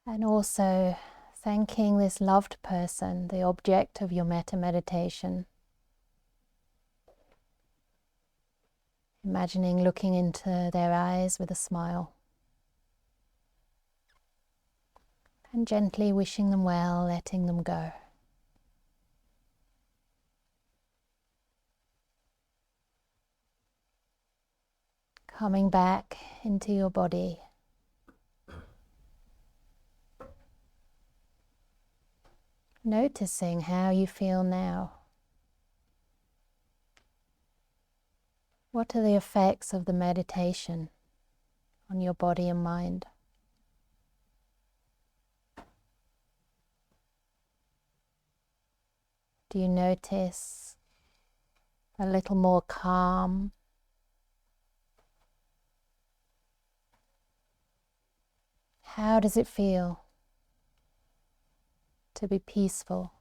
A: And also thanking this loved person, the object of your metta meditation. Imagining looking into their eyes with a smile. And gently wishing them well, letting them go. Coming back into your body. Noticing how you feel now. What are the effects of the meditation on your body and mind? Do you notice a little more calm? How does it feel to be peaceful?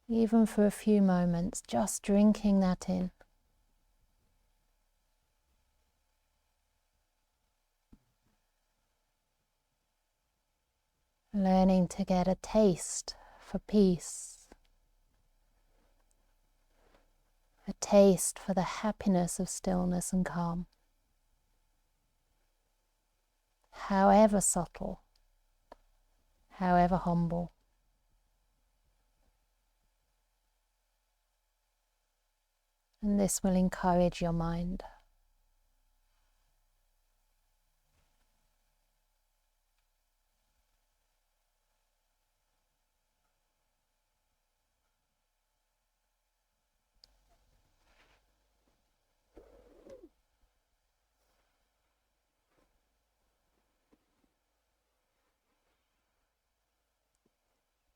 A: Even for a few moments, just drinking that in. Learning to get a taste for peace. A taste for the happiness of stillness and calm. However subtle, however humble. And this will encourage your mind.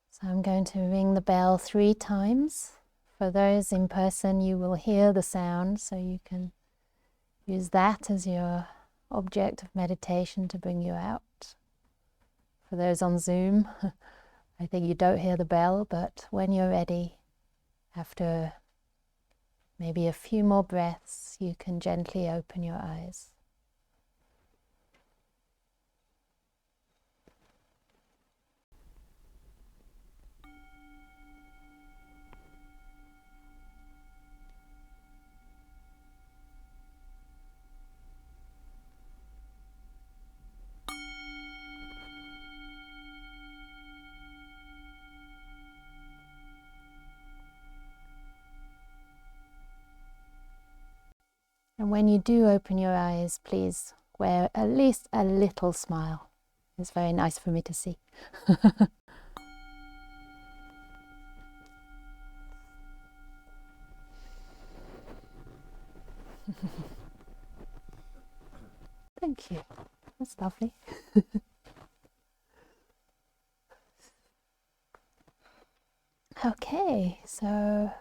A: So I'm going to ring the bell 3 times. For those in person, you will hear the sound, so you can use that as your object of meditation to bring you out. For those on Zoom, I think you don't hear the bell, but when you're ready, after maybe a few more breaths, you can gently open your eyes. And when you do open your eyes, please wear at least a little smile. It's very nice for me to see. Thank you. That's lovely. Okay, so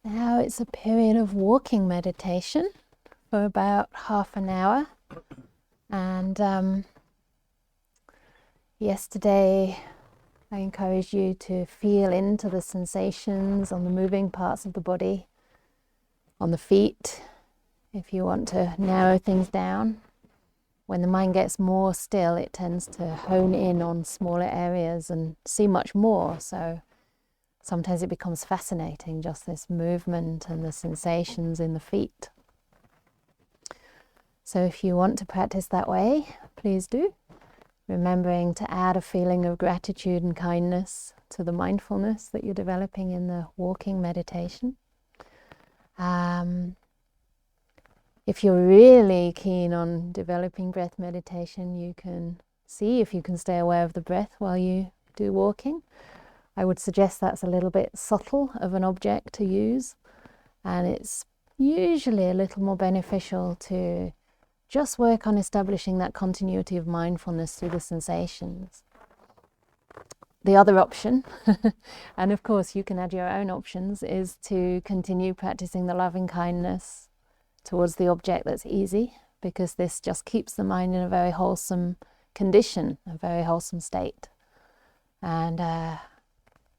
A: now it's a period of walking meditation for about half an hour. And yesterday I encouraged you to feel into the sensations on the moving parts of the body, on the feet, if you want to narrow things down. When the mind gets more still, it tends to hone in on smaller areas and see much more. So sometimes it becomes fascinating, just this movement and the sensations in the feet. So if you want to practice that way, please do. Remembering to add a feeling of gratitude and kindness to the mindfulness that you're developing in the walking meditation. If you're really keen on developing breath meditation, you can see if you can stay aware of the breath while you do walking. I would suggest that's a little bit subtle of an object to use, and it's usually a little more beneficial to just work on establishing that continuity of mindfulness through the sensations. The other option, and of course you can add your own options, is to continue practicing the loving kindness towards the object that's easy, because this just keeps the mind in a very wholesome condition, a very wholesome state. And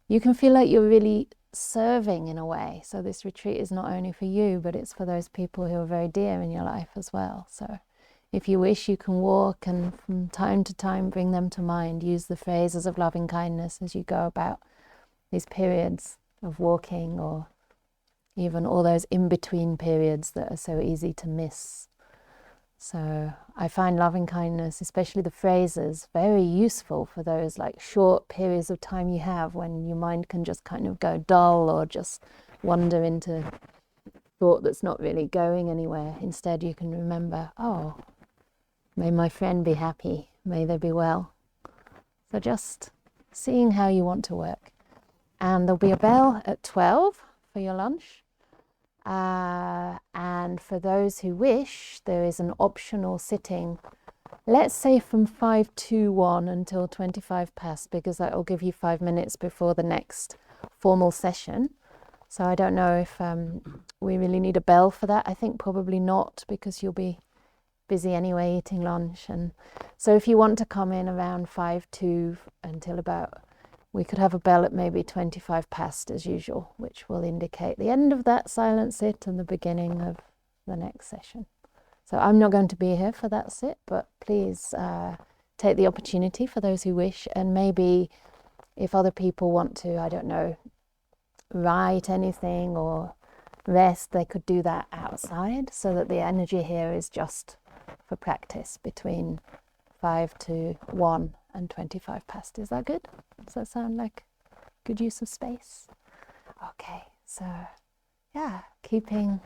A: you can feel like you're really serving in a way. So this retreat is not only for you, but it's for those people who are very dear in your life as well. So if you wish, you can walk and from time to time bring them to mind. Use the phrases of loving kindness as you go about these periods of walking, or even all those in-between periods that are so easy to miss. So I find loving kindness, especially the phrases, very useful for those like short periods of time you have when your mind can just kind of go dull or just wander into thought that's not really going anywhere. Instead, you can remember, oh, may my friend be happy, may they be well. So just seeing how you want to work. And there'll be a bell at 12 for your lunch. And for those who wish, there is an optional sitting, let's say from 5:21 until 25 past, because that will give you 5 minutes before the next formal session. So I don't know if we really need a bell for that. I think probably not, because you'll be busy anyway eating lunch. And so if you want to come in around 5:02 until about, we could have a bell at maybe 25 past as usual, which will indicate the end of that silent sit and the beginning of the next session. So I'm not going to be here for that sit, but please take the opportunity for those who wish. And maybe if other people want to, I don't know, write anything or rest, they could do that outside, so that the energy here is just for practice between 5:01 and 25 past. Is that good? Does that sound like good use of space? Okay, so yeah, keeping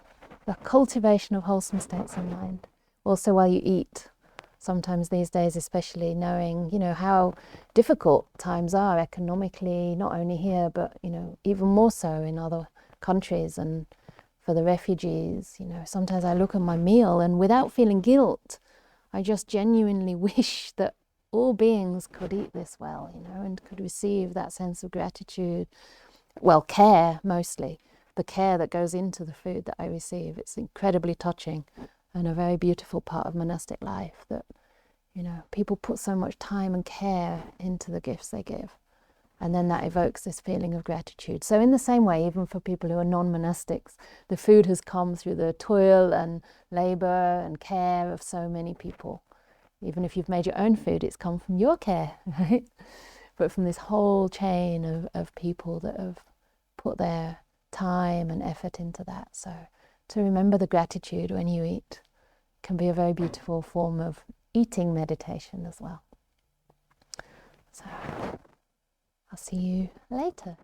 A: the cultivation of wholesome states in mind. Also while you eat, sometimes these days especially, knowing, how difficult times are economically, not only here, but, even more so in other countries. And for the refugees, sometimes I look at my meal and without feeling guilt, I just genuinely wish that all beings could eat this well, and could receive that sense of gratitude. Well, care mostly, the care that goes into the food that I receive. It's incredibly touching and a very beautiful part of monastic life that, people put so much time and care into the gifts they give. And then that evokes this feeling of gratitude. So in the same way, even for people who are non-monastics, the food has come through the toil and labor and care of so many people. Even if you've made your own food, it's come from your care, right? But from this whole chain of people that have put their time and effort into that. So to remember the gratitude when you eat can be a very beautiful form of eating meditation as well. So I'll see you later.